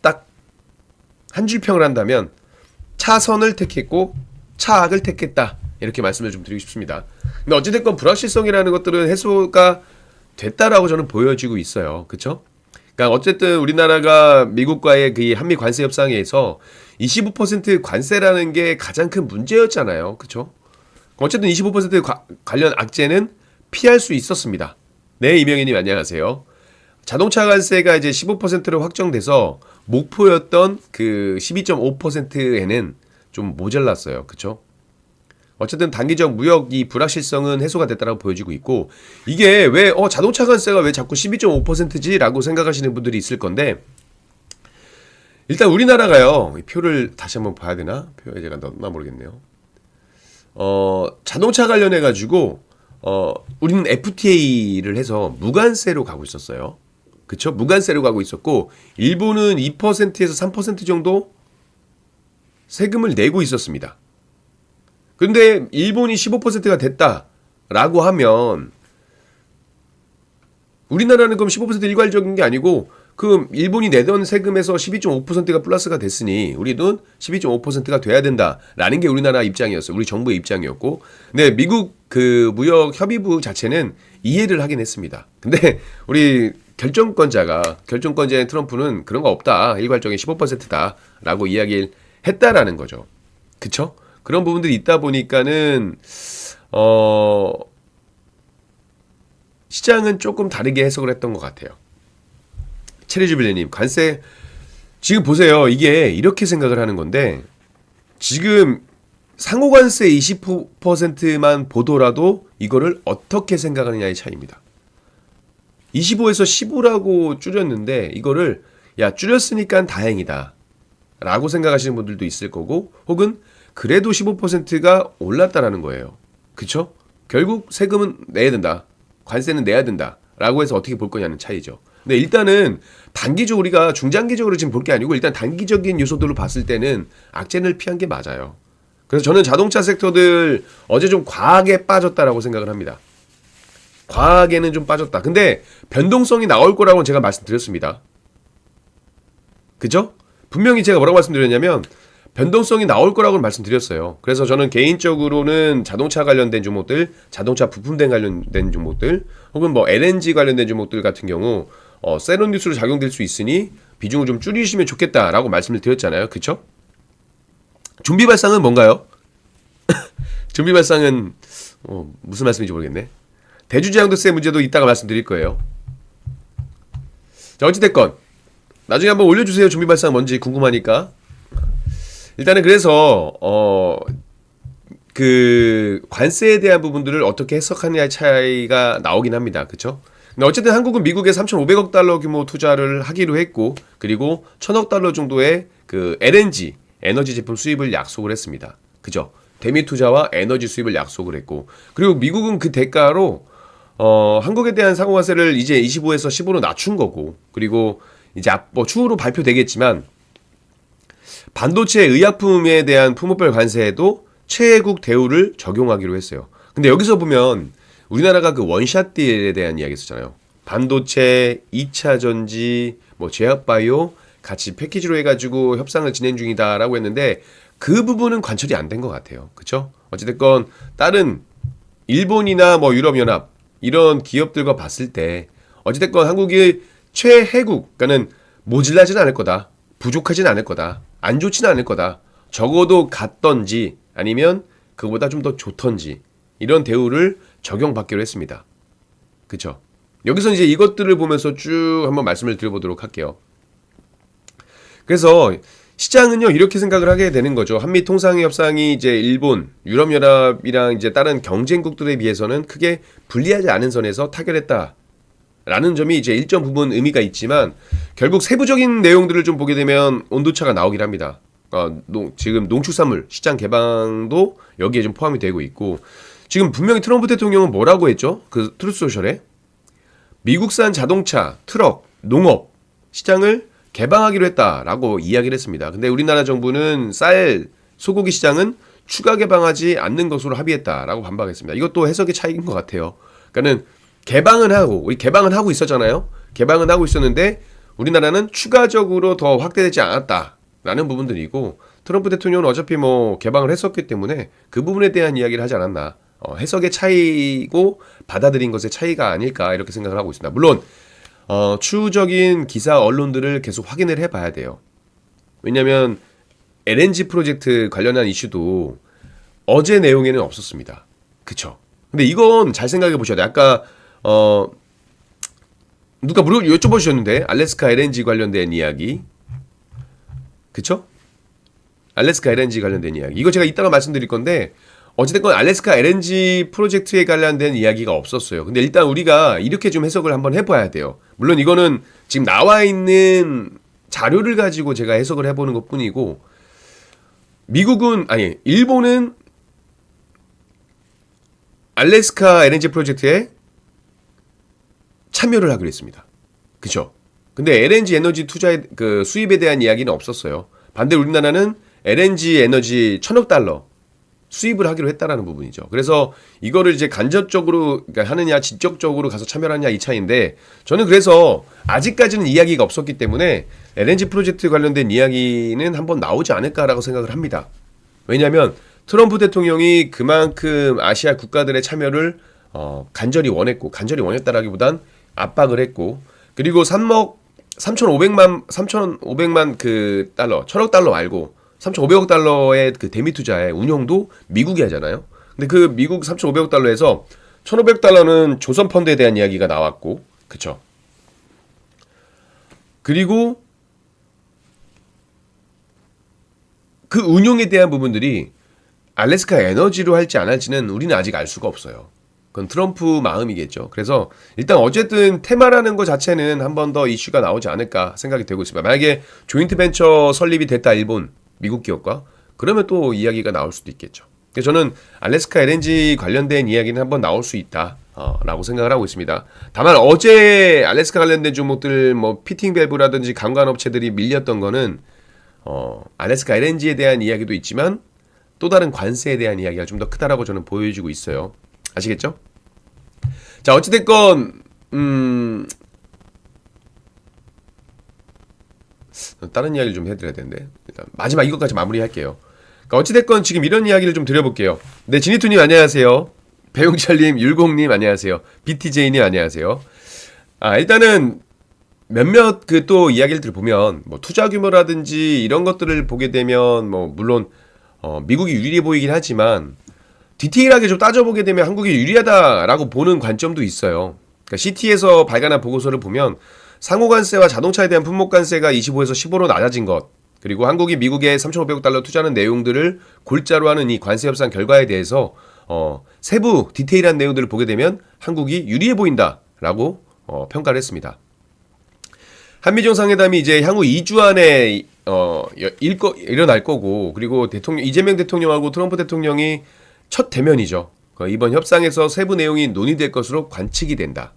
딱 한 줄 평을 한다면 차선을 택했고 차악을 택했다 이렇게 말씀을 좀 드리고 싶습니다. 근데 어찌됐건 불확실성이라는 것들은 해소가 됐다라고 저는 보여지고 있어요. 그렇죠? 그러니까 어쨌든 우리나라가 미국과의 그 한미 관세 협상에서 25% 관세라는 게 가장 큰 문제였잖아요. 그렇죠? 어쨌든 25% 관련 악재는 피할 수 있었습니다. 네, 이명희님 안녕하세요. 자동차 관세가 이제 15%로 확정돼서 목표였던 그 12.5%에는 좀 모자랐어요. 그렇죠? 어쨌든 단기적 무역 이 불확실성은 해소가 됐다고 보여지고 있고 이게 왜 자동차 관세가 왜 자꾸 12.5%지라고 생각하시는 분들이 있을 건데 일단 우리나라가요. 이 표를 다시 한번 봐야 되나? 표에 제가 넣었나 모르겠네요. 자동차 관련해 가지고 우리는 FTA를 해서 무관세로 가고 있었어요. 그쵸? 무관세로 가고 있었고 일본은 2%에서 3% 정도 세금을 내고 있었습니다. 근데 일본이 15%가 됐다라고 하면 우리나라는 그럼 15% 일괄적인 게 아니고 그 일본이 내던 세금에서 12.5%가 플러스가 됐으니 우리도 12.5%가 돼야 된다라는 게 우리나라 입장이었어요. 우리 정부의 입장이었고. 근데 미국 그 무역 협의부 자체는 이해를 하긴 했습니다. 근데 우리 결정권자인 트럼프는 그런 거 없다. 일괄적인 15%다라고 이야기를 했다라는 거죠. 그쵸? 그런 부분들이 있다 보니까는 시장은 조금 다르게 해석을 했던 것 같아요. 체리주빌레님 관세 지금 보세요. 이게 이렇게 생각을 하는 건데 지금 상호관세 20%만 보더라도 이거를 어떻게 생각하느냐의 차이입니다. 25에서 15라고 줄였는데 이거를 야 줄였으니까 다행이다 라고 생각하시는 분들도 있을 거고 혹은 그래도 15%가 올랐다라는 거예요. 그쵸? 결국 세금은 내야 된다. 관세는 내야 된다. 라고 해서 어떻게 볼 거냐는 차이죠. 근데 일단은 단기적으로 우리가 중장기적으로 지금 볼 게 아니고 일단 단기적인 요소들로 봤을 때는 악재를 피한 게 맞아요. 그래서 저는 자동차 섹터들 어제 좀 과하게 빠졌다라고 생각을 합니다. 과하게는 좀 빠졌다. 근데 변동성이 나올 거라고 제가 말씀드렸습니다. 그죠? 분명히 제가 뭐라고 말씀드렸냐면 변동성이 나올 거라고 말씀드렸어요. 그래서 저는 개인적으로는 자동차 관련된 종목들, 자동차 부품된 관련된 종목들, 혹은 뭐 LNG 관련된 종목들 같은 경우 세론 뉴스로 작용될 수 있으니 비중을 좀 줄이시면 좋겠다라고 말씀을 드렸잖아요. 그쵸? 좀비 발상은 뭔가요? 좀비 발상은 무슨 말씀인지 모르겠네. 대주주양도세 문제도 이따가 말씀드릴 거예요. 자, 어찌됐건 나중에 한번 올려주세요. 좀비 발상 뭔지 궁금하니까. 일단은 그래서 그 관세에 대한 부분들을 어떻게 해석하느냐의 차이가 나오긴 합니다. 그렇죠? 근데 어쨌든 한국은 미국에 3,500억 달러 규모 투자를 하기로 했고 그리고 1,000억 달러 정도의 그 LNG 에너지 제품 수입을 약속을 했습니다. 그죠? 대미 투자와 에너지 수입을 약속을 했고 그리고 미국은 그 대가로 한국에 대한 상호관세를 이제 25에서 15로 낮춘 거고 그리고 이제 뭐 추후로 발표되겠지만 반도체 의약품에 대한 품목별 관세에도 최애국 대우를 적용하기로 했어요. 근데 여기서 보면 우리나라가 그 원샷 딜에 대한 이야기 했었잖아요. 반도체, 2차 전지, 뭐 제약바이오 같이 패키지로 해가지고 협상을 진행 중이다라고 했는데 그 부분은 관철이 안 된 것 같아요. 그렇죠? 어찌됐건 다른 일본이나 뭐 유럽연합 이런 기업들과 봤을 때 어찌됐건 한국이 최혜국, 그러니까는 모질라지는 않을 거다. 부족하진 않을 거다. 안 좋지는 않을 거다. 적어도 같던지 아니면 그거보다 좀 더 좋던지 이런 대우를 적용받기로 했습니다. 그쵸? 여기서 이제 이것들을 보면서 쭉 한번 말씀을 드려보도록 할게요. 그래서 시장은요 이렇게 생각을 하게 되는 거죠. 한미 통상의 협상이 이제 일본, 유럽연합이랑 이제 다른 경쟁국들에 비해서는 크게 불리하지 않은 선에서 타결했다라는 점이 이제 일정 부분 의미가 있지만 결국 세부적인 내용들을 좀 보게 되면 온도차가 나오긴 합니다. 지금 농축산물 시장 개방도 여기에 좀 포함이 되고 있고 지금 분명히 트럼프 대통령은 뭐라고 했죠? 그 트루스 소셜에 미국산 자동차, 트럭, 농업 시장을 개방하기로 했다라고 이야기를 했습니다. 근데 우리나라 정부는 쌀, 소고기 시장은 추가 개방하지 않는 것으로 합의했다라고 반박했습니다. 이것도 해석의 차이인 것 같아요. 그러니까는 우리 개방은 하고 있었잖아요. 개방은 하고 있었는데 우리나라는 추가적으로 더 확대되지 않았다라는 부분들이고 트럼프 대통령은 어차피 뭐 개방을 했었기 때문에 그 부분에 대한 이야기를 하지 않았나. 해석의 차이고 받아들인 것의 차이가 아닐까 이렇게 생각을 하고 있습니다. 물론 추후적인 기사 언론들을 계속 확인을 해봐야 돼요. 왜냐하면 LNG 프로젝트 관련한 이슈도 어제 내용에는 없었습니다. 그쵸? 근데 이건 잘 생각해 보셔야 돼요. 아까 누가 여쭤봐 주셨는데 알래스카 LNG 관련된 이야기 그쵸? 알래스카 LNG 관련된 이야기 이거 제가 이따가 말씀드릴 건데 어찌됐건 알래스카 LNG 프로젝트에 관련된 이야기가 없었어요. 근데 일단 우리가 이렇게 좀 해석을 한번 해봐야 돼요. 물론 이거는 지금 나와 있는 자료를 가지고 제가 해석을 해보는 것 뿐이고 일본은 알래스카 LNG 프로젝트에 참여를 하기로 했습니다. 그쵸? 근데 LNG 에너지 투자의 그 수입에 대한 이야기는 없었어요. 반대로 우리나라는 LNG 에너지 1,000억 달러 수입을 하기로 했다라는 부분이죠. 그래서 이거를 이제 간접적으로 하느냐 직접적으로 가서 참여하느냐 이 차이인데 저는 그래서 아직까지는 이야기가 없었기 때문에 LNG 프로젝트 관련된 이야기는 한번 나오지 않을까라고 생각을 합니다. 왜냐하면 트럼프 대통령이 그만큼 아시아 국가들의 참여를 간절히 원했다라기보단 압박을 했고 그리고 3,500만 그 달러 1,000억 달러 말고 3,500억 달러의 그 대미 투자의 운용도 미국이 하잖아요. 근데 그 미국 3,500억 달러에서 1,500 달러는 조선 펀드에 대한 이야기가 나왔고, 그쵸? 그리고 그 운용에 대한 부분들이 알래스카 에너지로 할지 안 할지는 우리는 아직 알 수가 없어요. 그건 트럼프 마음이겠죠. 그래서 일단 어쨌든 테마라는 것 자체는 한 번 더 이슈가 나오지 않을까 생각이 되고 있습니다. 만약에 조인트 벤처 설립이 됐다 일본 미국 기업과 그러면 또 이야기가 나올 수도 있겠죠. 그래서 저는 알래스카 LNG 관련된 이야기는 한번 나올 수 있다 라고 생각을 하고 있습니다. 다만 어제 알래스카 관련된 종목들 뭐 피팅 밸브라든지 관광업체들이 밀렸던 거는 알래스카 LNG에 대한 이야기도 있지만 또 다른 관세에 대한 이야기가 좀 더 크다라고 저는 보여주고 있어요. 아시겠죠? 자 어찌됐건 다른 이야기를 좀 해드려야 되는데 일단 마지막 이것까지 마무리할게요. 그러니까 어찌됐건 지금 이런 이야기를 좀 드려볼게요. 네, 지니투님 안녕하세요. 배용철님, 율공님 안녕하세요. BTJ님 안녕하세요. 일단은 몇몇 그 또 이야기를 들어보면 뭐 투자 규모라든지 이런 것들을 보게 되면 뭐 물론 미국이 유리해 보이긴 하지만 디테일하게 좀 따져보게 되면 한국이 유리하다라고 보는 관점도 있어요. 그러니까 CT에서 발간한 보고서를 보면 상호관세와 자동차에 대한 품목관세가 25에서 15로 낮아진 것 그리고 한국이 미국에 3,500억 달러 투자하는 내용들을 골자로 하는 이 관세 협상 결과에 대해서 세부 디테일한 내용들을 보게 되면 한국이 유리해 보인다라고 평가를 했습니다. 한미정상회담이 이제 향후 2주 안에 일어날 거고 그리고 이재명 대통령하고 트럼프 대통령이 첫 대면이죠. 이번 협상에서 세부 내용이 논의될 것으로 관측이 된다.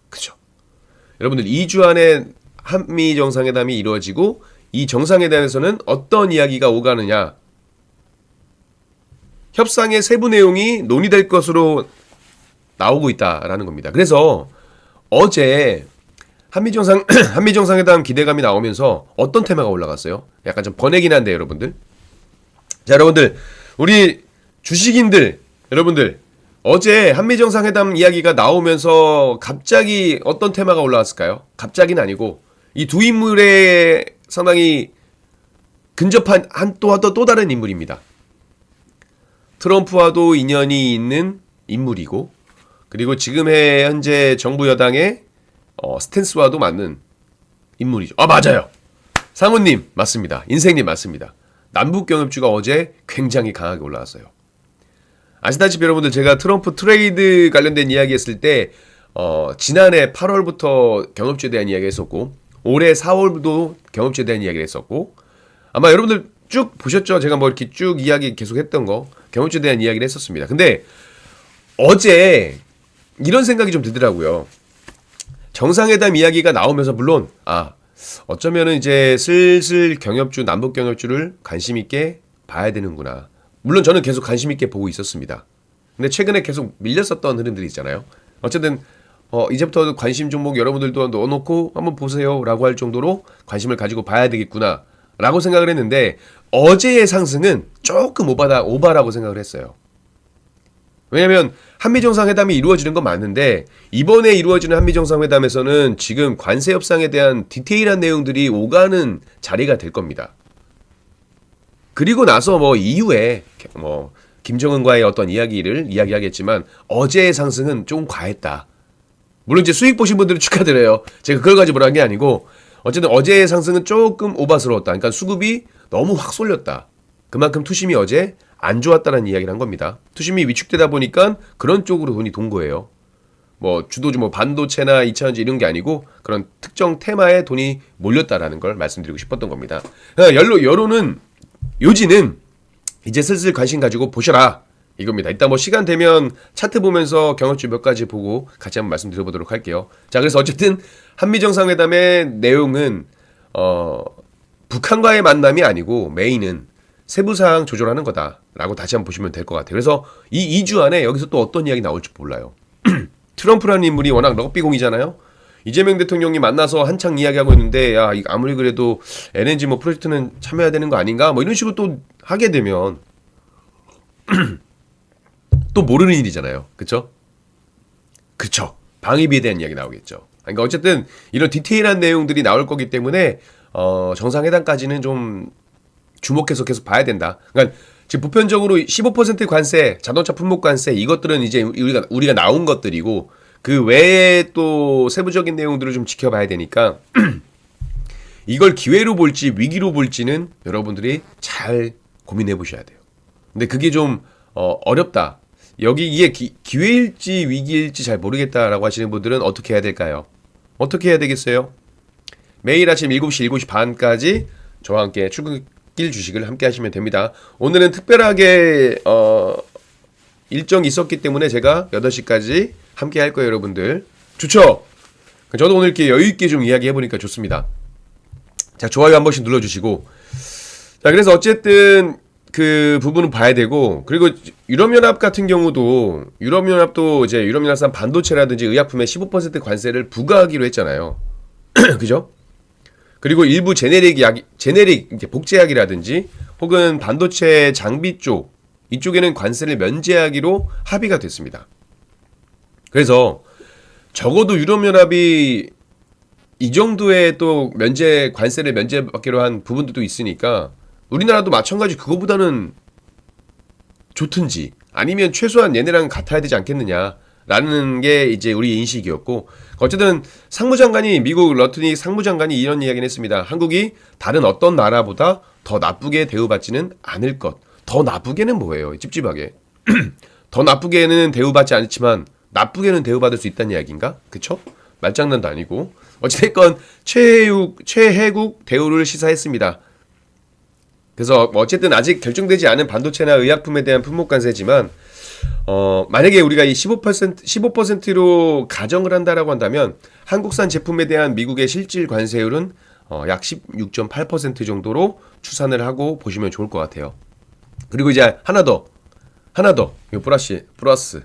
그죠? 여러분들 2주 안에 한미 정상회담이 이루어지고 이 정상회담에서는 어떤 이야기가 오가느냐 협상의 세부 내용이 논의될 것으로 나오고 있다라는 겁니다. 그래서 어제 한미 정상회담 기대감이 나오면서 어떤 테마가 올라갔어요? 약간 좀 번외긴 한데 여러분들. 자 여러분들 우리 주식인들 여러분들 어제 한미정상회담 이야기가 나오면서 갑자기 어떤 테마가 올라왔을까요? 갑자기는 아니고 이 두 인물의 상당히 근접한 또 다른 인물입니다. 트럼프와도 인연이 있는 인물이고 그리고 지금의 현재 정부 여당의 스탠스와도 맞는 인물이죠. 맞아요. 상우님 맞습니다. 인생님 맞습니다. 남북경협주가 어제 굉장히 강하게 올라왔어요. 아시다시피 여러분들 제가 트럼프 트레이드 관련된 이야기 했을 때 지난해 8월부터 경협주에 대한 이야기 했었고 올해 4월도 경협주에 대한 이야기를 했었고 아마 여러분들 쭉 보셨죠? 제가 뭐 이렇게 쭉 이야기 계속 했던 거 경협주에 대한 이야기를 했었습니다. 근데 어제 이런 생각이 좀 들더라고요. 정상회담 이야기가 나오면서 물론 어쩌면은 이제 슬슬 경협주 남북 경협주를 관심 있게 봐야 되는구나. 물론 저는 계속 관심 있게 보고 있었습니다. 근데 최근에 계속 밀렸었던 흐름들이 있잖아요. 어쨌든 이제부터 관심 종목 여러분들도 넣어놓고 한번 보세요라고 할 정도로 관심을 가지고 봐야 되겠구나 라고 생각을 했는데 어제의 상승은 조금 오바라고 생각을 했어요. 왜냐면 한미정상회담이 이루어지는 건 맞는데 이번에 이루어지는 한미정상회담에서는 지금 관세 협상에 대한 디테일한 내용들이 오가는 자리가 될 겁니다. 그리고 나서 이후에 김정은과의 어떤 이야기를 이야기하겠지만 어제의 상승은 조금 과했다. 물론 이제 수익 보신 분들은 축하드려요. 제가 그걸 가지고 뭐라는 게 아니고 어쨌든 어제의 상승은 조금 오바스러웠다. 그러니까 수급이 너무 확 쏠렸다. 그만큼 투심이 어제 안 좋았다는 이야기를 한 겁니다. 투심이 위축되다 보니까 그런 쪽으로 돈이 돈 거예요. 주도주 반도체나 2차전지 이런 게 아니고 그런 특정 테마에 돈이 몰렸다라는 걸 말씀드리고 싶었던 겁니다. 여론은 요지는 이제 슬슬 관심 가지고 보셔라 이겁니다. 일단 시간 되면 차트 보면서 경험치 몇 가지 보고 같이 한번 말씀드려보도록 할게요. 자, 그래서 어쨌든 한미정상회담의 내용은 북한과의 만남이 아니고 메인은 세부사항 조절하는 거다라고 다시 한번 보시면 될 것 같아요. 그래서 이 2주 안에 여기서 또 어떤 이야기 나올지 몰라요. 트럼프라는 인물이 워낙 럭비공이잖아요. 이재명 대통령이 만나서 한창 이야기하고 있는데 아무리 그래도 LNG 프로젝트는 참여해야 되는 거 아닌가 이런 식으로 또 하게 되면 또 모르는 일이잖아요. 그쵸? 방위비에 대한 이야기 나오겠죠. 그러니까 어쨌든 이런 디테일한 내용들이 나올 거기 때문에 정상회담까지는 좀 주목해서 계속 봐야 된다. 그러니까 지금 보편적으로 15% 관세, 자동차 품목 관세 이것들은 이제 우리가 나온 것들이고 그 외에 또 세부적인 내용들을 좀 지켜봐야 되니까 이걸 기회로 볼지 위기로 볼지는 여러분들이 잘 고민해 보셔야 돼요. 근데 그게 좀 어렵다. 이게 기회일지 위기일지 잘 모르겠다라고 하시는 분들은 어떻게 해야 될까요? 어떻게 해야 되겠어요? 매일 아침 7시, 7시 반까지 저와 함께 출근길 주식을 함께 하시면 됩니다. 오늘은 특별하게 일정이 있었기 때문에 제가 8시까지 함께 할 거예요, 여러분들. 좋죠? 저도 오늘 이렇게 여유있게 좀 이야기해보니까 좋습니다. 자, 좋아요 한 번씩 눌러주시고. 자, 그래서 어쨌든 그 부분은 봐야 되고, 그리고 유럽연합 같은 경우도, 유럽연합도 이제 유럽연합산 반도체라든지 의약품에 15% 관세를 부과하기로 했잖아요. 그죠? 그리고 일부 제네릭 이제 복제약이라든지, 혹은 반도체 장비 쪽, 이쪽에는 관세를 면제하기로 합의가 됐습니다. 그래서 적어도 유럽연합이 이 정도의 또 관세를 면제받기로 한 부분들도 있으니까 우리나라도 마찬가지 그거보다는 좋든지 아니면 최소한 얘네랑 같아야 되지 않겠느냐라는 게 이제 우리 인식이었고 어쨌든 미국 러트닉 상무장관이 이런 이야기를 했습니다. 한국이 다른 어떤 나라보다 더 나쁘게 대우받지는 않을 것. 더 나쁘게는 뭐예요? 찝찝하게. 더 나쁘게는 대우받지 않지만 나쁘게는 대우받을 수 있다는 이야기인가? 그쵸? 말장난도 아니고 어찌됐건 최혜국 대우를 시사했습니다. 그래서 어쨌든 아직 결정되지 않은 반도체나 의약품에 대한 품목관세지만 만약에 우리가 이 15%로 가정을 한다라고 한다면 한국산 제품에 대한 미국의 실질 관세율은 약 16.8% 정도로 추산을 하고 보시면 좋을 것 같아요. 그리고 이제 하나 더 이거 플러스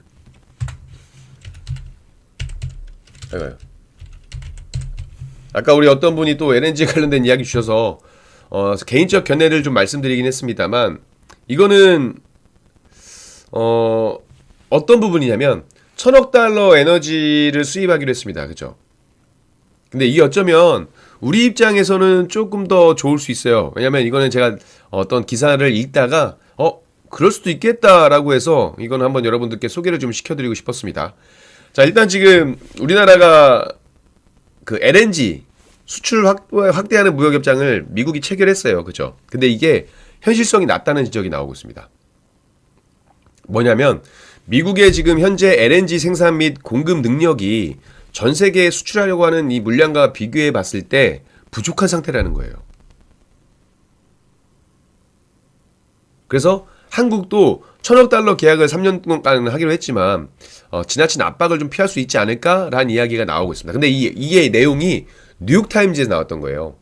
아까 우리 어떤 분이 또 LNG 관련된 이야기 주셔서 개인적 견해를 좀 말씀드리긴 했습니다만 이거는 어떤 부분이냐면 1,000억 달러 에너지를 수입하기로 했습니다. 그죠? 근데 이게 어쩌면 우리 입장에서는 조금 더 좋을 수 있어요. 왜냐면 이거는 제가 어떤 기사를 읽다가 그럴 수도 있겠다라고 해서 이건 한번 여러분들께 소개를 좀 시켜드리고 싶었습니다. 자, 일단 지금 우리나라가 그 LNG 수출 확대하는 무역 협정을 미국이 체결했어요. 그죠? 근데 이게 현실성이 낮다는 지적이 나오고 있습니다. 뭐냐면 미국의 지금 현재 LNG 생산 및 공급 능력이 전 세계에 수출하려고 하는 이 물량과 비교해 봤을 때 부족한 상태라는 거예요. 그래서 한국도 1,000억 달러 계약을 3년 동안 하기로 했지만 지나친 압박을 좀 피할 수 있지 않을까라는 이야기가 나오고 있습니다. 근데 이게 내용이 뉴욕타임즈에서 나왔던 거예요.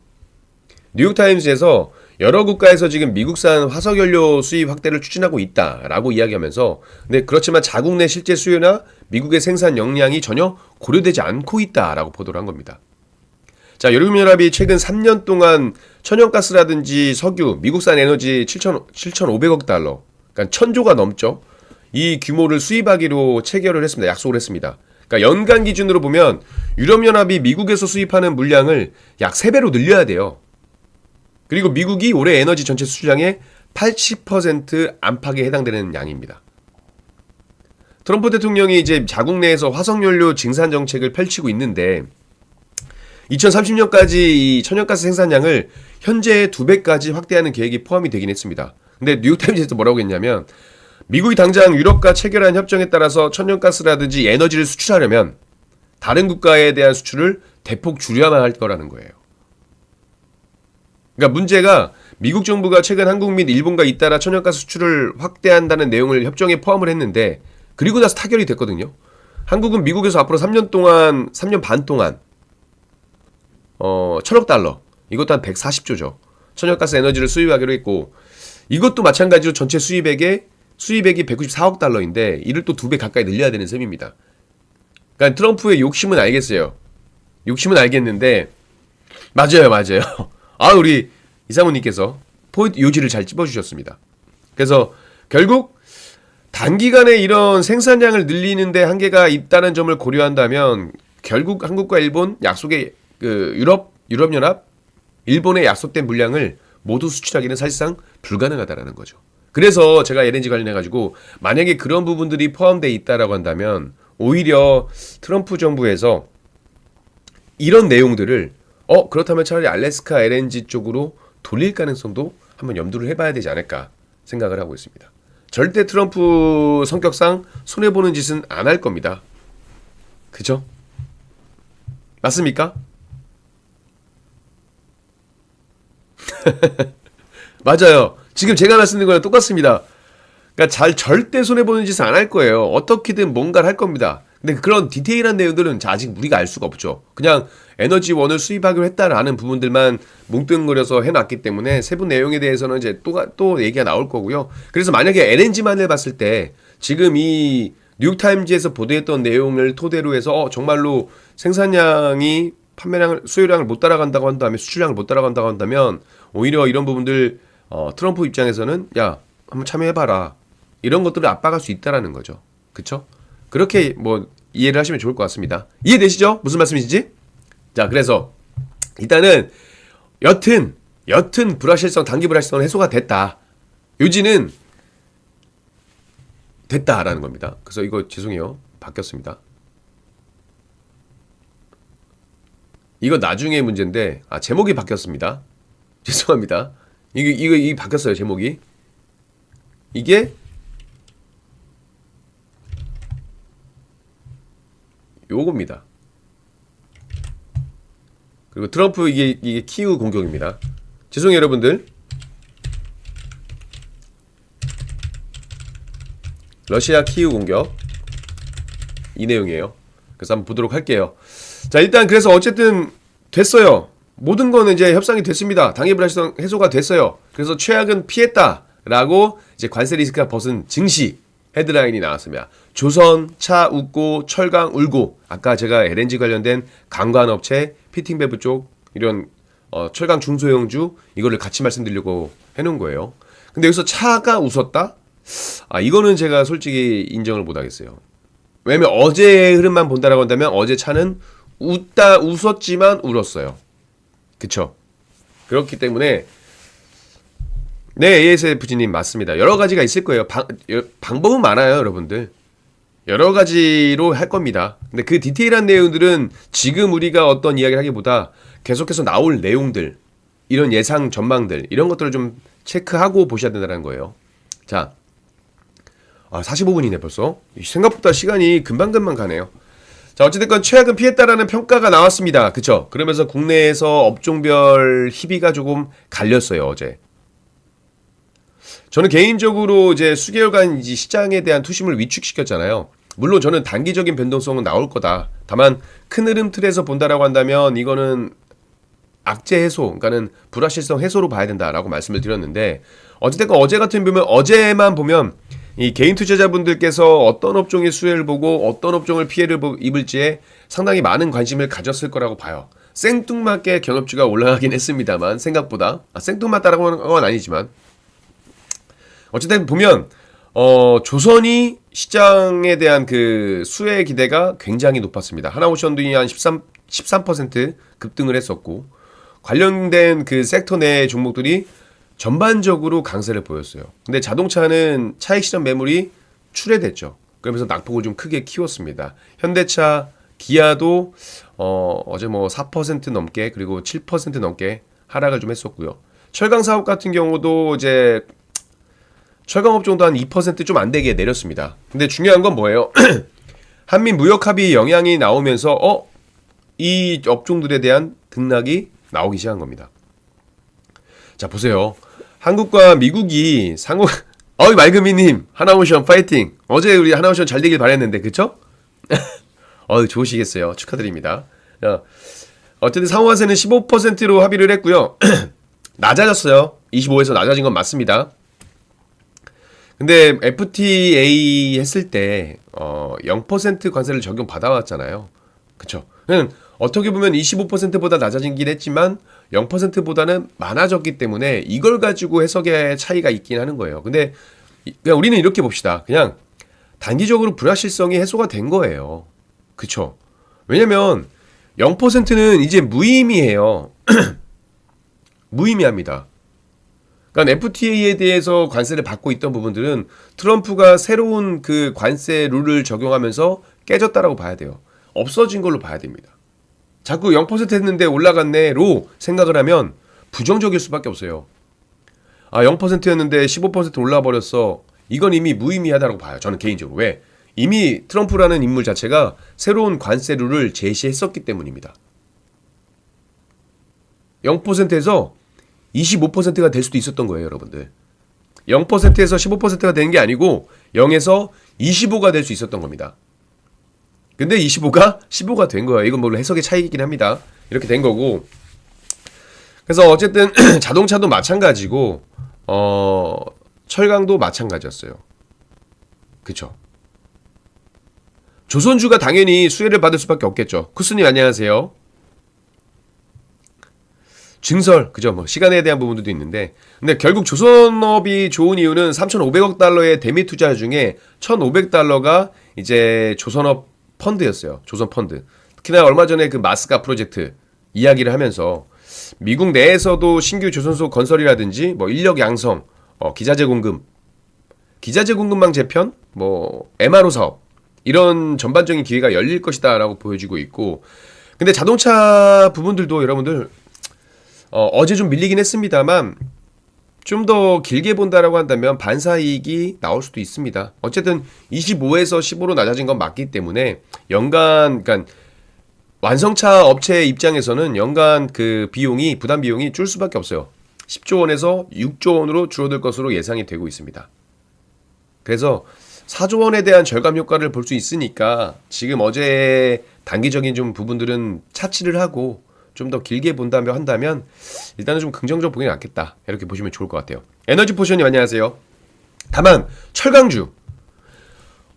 뉴욕타임즈에서 여러 국가에서 지금 미국산 화석연료 수입 확대를 추진하고 있다라고 이야기하면서 근데 그렇지만 자국 내 실제 수요나 미국의 생산 역량이 전혀 고려되지 않고 있다라고 보도를 한 겁니다. 자, 유럽연합이 최근 3년 동안 천연가스라든지 석유, 미국산 에너지 7,500억 달러, 그러니까 1,000조가 넘죠. 이 규모를 수입하기로 체결을 했습니다. 약속을 했습니다. 그러니까 연간 기준으로 보면 유럽연합이 미국에서 수입하는 물량을 약 3배로 늘려야 돼요. 그리고 미국이 올해 에너지 전체 수출량의 80% 안팎에 해당되는 양입니다. 트럼프 대통령이 이제 자국 내에서 화석연료 증산 정책을 펼치고 있는데 2030년까지 이 천연가스 생산량을 현재의 2배까지 확대하는 계획이 포함이 되긴 했습니다. 근데 뉴욕타임즈에서 뭐라고 했냐면 미국이 당장 유럽과 체결한 협정에 따라서 천연가스라든지 에너지를 수출하려면 다른 국가에 대한 수출을 대폭 줄여야만 할 거라는 거예요. 그러니까 문제가 미국 정부가 최근 한국 및 일본과 잇따라 천연가스 수출을 확대한다는 내용을 협정에 포함을 했는데 그리고 나서 타결이 됐거든요. 한국은 미국에서 앞으로 3년 반 동안 1,000억 달러, 이것도 한 140조죠. 천연가스 에너지를 수입하기로 했고 이것도 마찬가지로 전체 수입액이 194억 달러인데 이를 또 2배 가까이 늘려야 되는 셈입니다. 그러니까 트럼프의 욕심은 알겠어요. 욕심은 알겠는데 맞아요. 아, 우리 이사모님께서 포인트 요지를 잘 찝어주셨습니다. 그래서 결국 단기간에 이런 생산량을 늘리는데 한계가 있다는 점을 고려한다면 결국 한국과 일본 약속의 유럽연합, 일본의 약속된 물량을 모두 수출하기는 사실상 불가능하다라는 거죠. 그래서 제가 LNG 관련해가지고 만약에 그런 부분들이 포함되어 있다라고 한다면 오히려 트럼프 정부에서 이런 내용들을 그렇다면 차라리 알래스카 LNG 쪽으로 돌릴 가능성도 한번 염두를 해봐야 되지 않을까 생각을 하고 있습니다. 절대 트럼프 성격상 손해보는 짓은 안 할 겁니다. 그죠? 맞습니까? 맞아요. 지금 제가 말씀드린 거랑 똑같습니다. 그러니까 절대 손해보는 짓은 안 할 거예요. 어떻게든 뭔가를 할 겁니다. 근데 그런 디테일한 내용들은 아직 우리가 알 수가 없죠. 그냥 에너지원을 수입하기로 했다라는 부분들만 뭉뚱그려서 해놨기 때문에 세부 내용에 대해서는 이제 또 얘기가 나올 거고요. 그래서 만약에 LNG만을 봤을 때 지금 이 뉴욕타임즈에서 보도했던 내용을 토대로 해서 정말로 생산량이 수요량을 못 따라간다고 한다면 수출량을 못 따라간다고 한다면 오히려 이런 부분들 트럼프 입장에서는 야 한번 참여해봐라 이런 것들을 압박할 수 있다라는 거죠. 그쵸? 그렇게 뭐 이해를 하시면 좋을 것 같습니다. 이해되시죠? 무슨 말씀이신지? 자, 그래서 일단은 여튼 단기 불확실성은 해소가 됐다. 요지는 됐다라는 겁니다. 그래서 이거 죄송해요. 바뀌었습니다. 이거 나중에 문제인데 제목이 바뀌었습니다. 죄송합니다. 이게 바뀌었어요. 제목이. 이게 요겁니다. 그리고 트럼프 이게 키우 공격입니다. 죄송해요 여러분들. 러시아 키우 공격 이 내용이에요. 그래서 한번 보도록 할게요. 자, 일단 그래서 어쨌든 됐어요. 모든 거는 이제 협상이 됐습니다. 당일 불확실성 해소가 됐어요. 그래서 최악은 피했다라고 이제 관세 리스크가 벗은 증시 헤드라인이 나왔습니다. 조선, 차 웃고, 철강 울고. 아까 제가 LNG 관련된 강관업체, 피팅밸브 쪽 이런 철강 중소형주 이거를 같이 말씀드리려고 해놓은 거예요. 근데 여기서 차가 웃었다? 이거는 제가 솔직히 인정을 못하겠어요. 왜냐면 어제의 흐름만 본다라고 한다면 어제 차는 웃었지만 울었어요. 그쵸? 그렇기 때문에 네, ASFG님 맞습니다. 여러 가지가 있을 거예요. 방법은 많아요, 여러분들. 여러 가지로 할 겁니다. 근데 그 디테일한 내용들은 지금 우리가 어떤 이야기를 하기보다 계속해서 나올 내용들, 이런 예상 전망들, 이런 것들을 좀 체크하고 보셔야 된다는 거예요. 자, 45분이네 벌써. 생각보다 시간이 금방금방 가네요. 자, 어찌됐건 최악은 피했다라는 평가가 나왔습니다. 그쵸? 그러면서 국내에서 업종별 희비가 조금 갈렸어요, 어제. 저는 개인적으로 이제 수개월간 시장에 대한 투심을 위축시켰잖아요. 물론 저는 단기적인 변동성은 나올 거다. 다만 큰 흐름 틀에서 본다라고 한다면 이거는 악재 해소, 그러니까는 불확실성 해소로 봐야 된다라고 말씀을 드렸는데, 어찌됐건 어제만 보면 이 개인 투자자분들께서 어떤 업종의 수혜를 보고 어떤 업종을 피해를 입을지에 상당히 많은 관심을 가졌을 거라고 봐요. 생뚱맞게 경업주가 올라가긴 했습니다만, 생각보다 생뚱맞다라고 하는 건 아니지만, 어쨌든 보면 조선이 시장에 대한 그 수혜 기대가 굉장히 높았습니다. 하나오션도 한 13% 급등을 했었고, 관련된 그 섹터 내 종목들이 전반적으로 강세를 보였어요. 근데 자동차는 차익 실현 매물이 출회됐죠. 그러면서 낙폭을 좀 크게 키웠습니다. 현대차, 기아도 어제 뭐 4% 넘게, 그리고 7% 넘게 하락을 좀 했었고요. 철강 사업 같은 경우도 이제 철강업종도 한 2% 좀 안 되게 내렸습니다. 근데 중요한 건 뭐예요? 한미 무역 합의 영향이 나오면서 이 업종들에 대한 등락이 나오기 시작한 겁니다. 자, 보세요. 한국과 미국이 말금이님, 하나오션 파이팅. 어제 우리 하나오션 잘 되길 바랬는데, 그쵸? 좋으시겠어요. 축하드립니다. 어쨌든 상호화세는 15%로 합의를 했고요. 낮아졌어요. 25에서 낮아진 건 맞습니다. 근데 FTA 했을 때 0% 관세를 적용받아왔잖아요. 그쵸? 어떻게 보면 25%보다 낮아진긴 했지만 0%보다는 많아졌기 때문에 이걸 가지고 해석의 차이가 있긴 하는 거예요. 근데 그냥 우리는 이렇게 봅시다. 그냥 단기적으로 불확실성이 해소가 된 거예요. 그쵸? 왜냐면 0%는 이제 무의미해요. 무의미합니다. 그러니까 FTA에 대해서 관세를 받고 있던 부분들은 트럼프가 새로운 그 관세 룰을 적용하면서 깨졌다라고 봐야 돼요. 없어진 걸로 봐야 됩니다. 자꾸 0% 했는데 올라갔네로 생각을 하면 부정적일 수밖에 없어요. 0%였는데 15% 올라 버렸어. 이건 이미 무의미하다고 봐요. 저는 개인적으로. 왜? 이미 트럼프라는 인물 자체가 새로운 관세 룰을 제시했었기 때문입니다. 0%에서 25%가 될 수도 있었던 거예요, 여러분들. 0%에서 15%가 되는 게 아니고 0에서 25가 될 수 있었던 겁니다. 근데 25가 15가 된 거예요. 이건 물론 해석의 차이이긴 합니다. 이렇게 된 거고. 그래서 어쨌든 자동차도 마찬가지고 철강도 마찬가지였어요. 그쵸? 조선주가 당연히 수혜를 받을 수밖에 없겠죠. 쿠스님 안녕하세요. 증설, 그죠? 뭐 시간에 대한 부분도 있는데, 근데 결국 조선업이 좋은 이유는 3,500억 달러의 대미 투자 중에 1,500달러가 이제 조선업 펀드였어요. 조선 펀드. 특히나 얼마 전에 그 마스가 프로젝트 이야기를 하면서 미국 내에서도 신규 조선소 건설이라든지 뭐 인력 양성, 기자재 공급망 재편, 뭐 MRO 사업 이런 전반적인 기회가 열릴 것이다라고 보여지고 있고, 근데 자동차 부분들도 여러분들 어제 좀 밀리긴 했습니다만 좀 더 길게 본다라고 한다면 반사이익이 나올 수도 있습니다. 어쨌든 25에서 15로 낮아진 건 맞기 때문에 연간, 그러니까 완성차 업체 입장에서는 연간 그 비용이, 부담 비용이 줄 수밖에 없어요. 10조 원에서 6조 원으로 줄어들 것으로 예상이 되고 있습니다. 그래서 4조 원에 대한 절감 효과를 볼 수 있으니까 지금 어제 단기적인 좀 부분들은 차치를 하고 좀 더 길게 한다면 일단은 좀 긍정적으로 보긴 낫겠다. 이렇게 보시면 좋을 것 같아요. 에너지 포션님 안녕하세요. 다만 철강주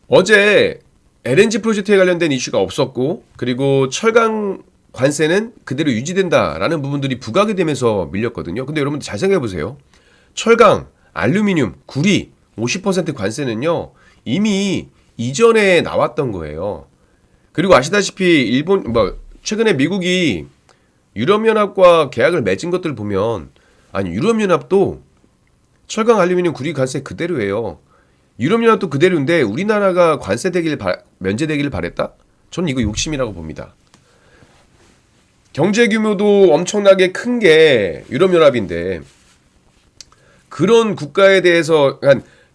어제 LNG 프로젝트에 관련된 이슈가 없었고, 그리고 철강 관세는 그대로 유지된다라는 부분들이 부각이 되면서 밀렸거든요. 근데 여러분들 잘 생각해 보세요. 철강, 알루미늄, 구리 50% 관세는요 이미 이전에 나왔던 거예요. 그리고 아시다시피 최근에 미국이 유럽연합과 계약을 맺은 것들 보면, 아니 유럽연합도 철강, 알루미늄, 구리 관세 그대로예요. 유럽연합도 그대로인데 우리나라가 면제되길 바랬다? 저는 이거 욕심이라고 봅니다. 경제 규모도 엄청나게 큰 게 유럽연합인데 그런 국가에 대해서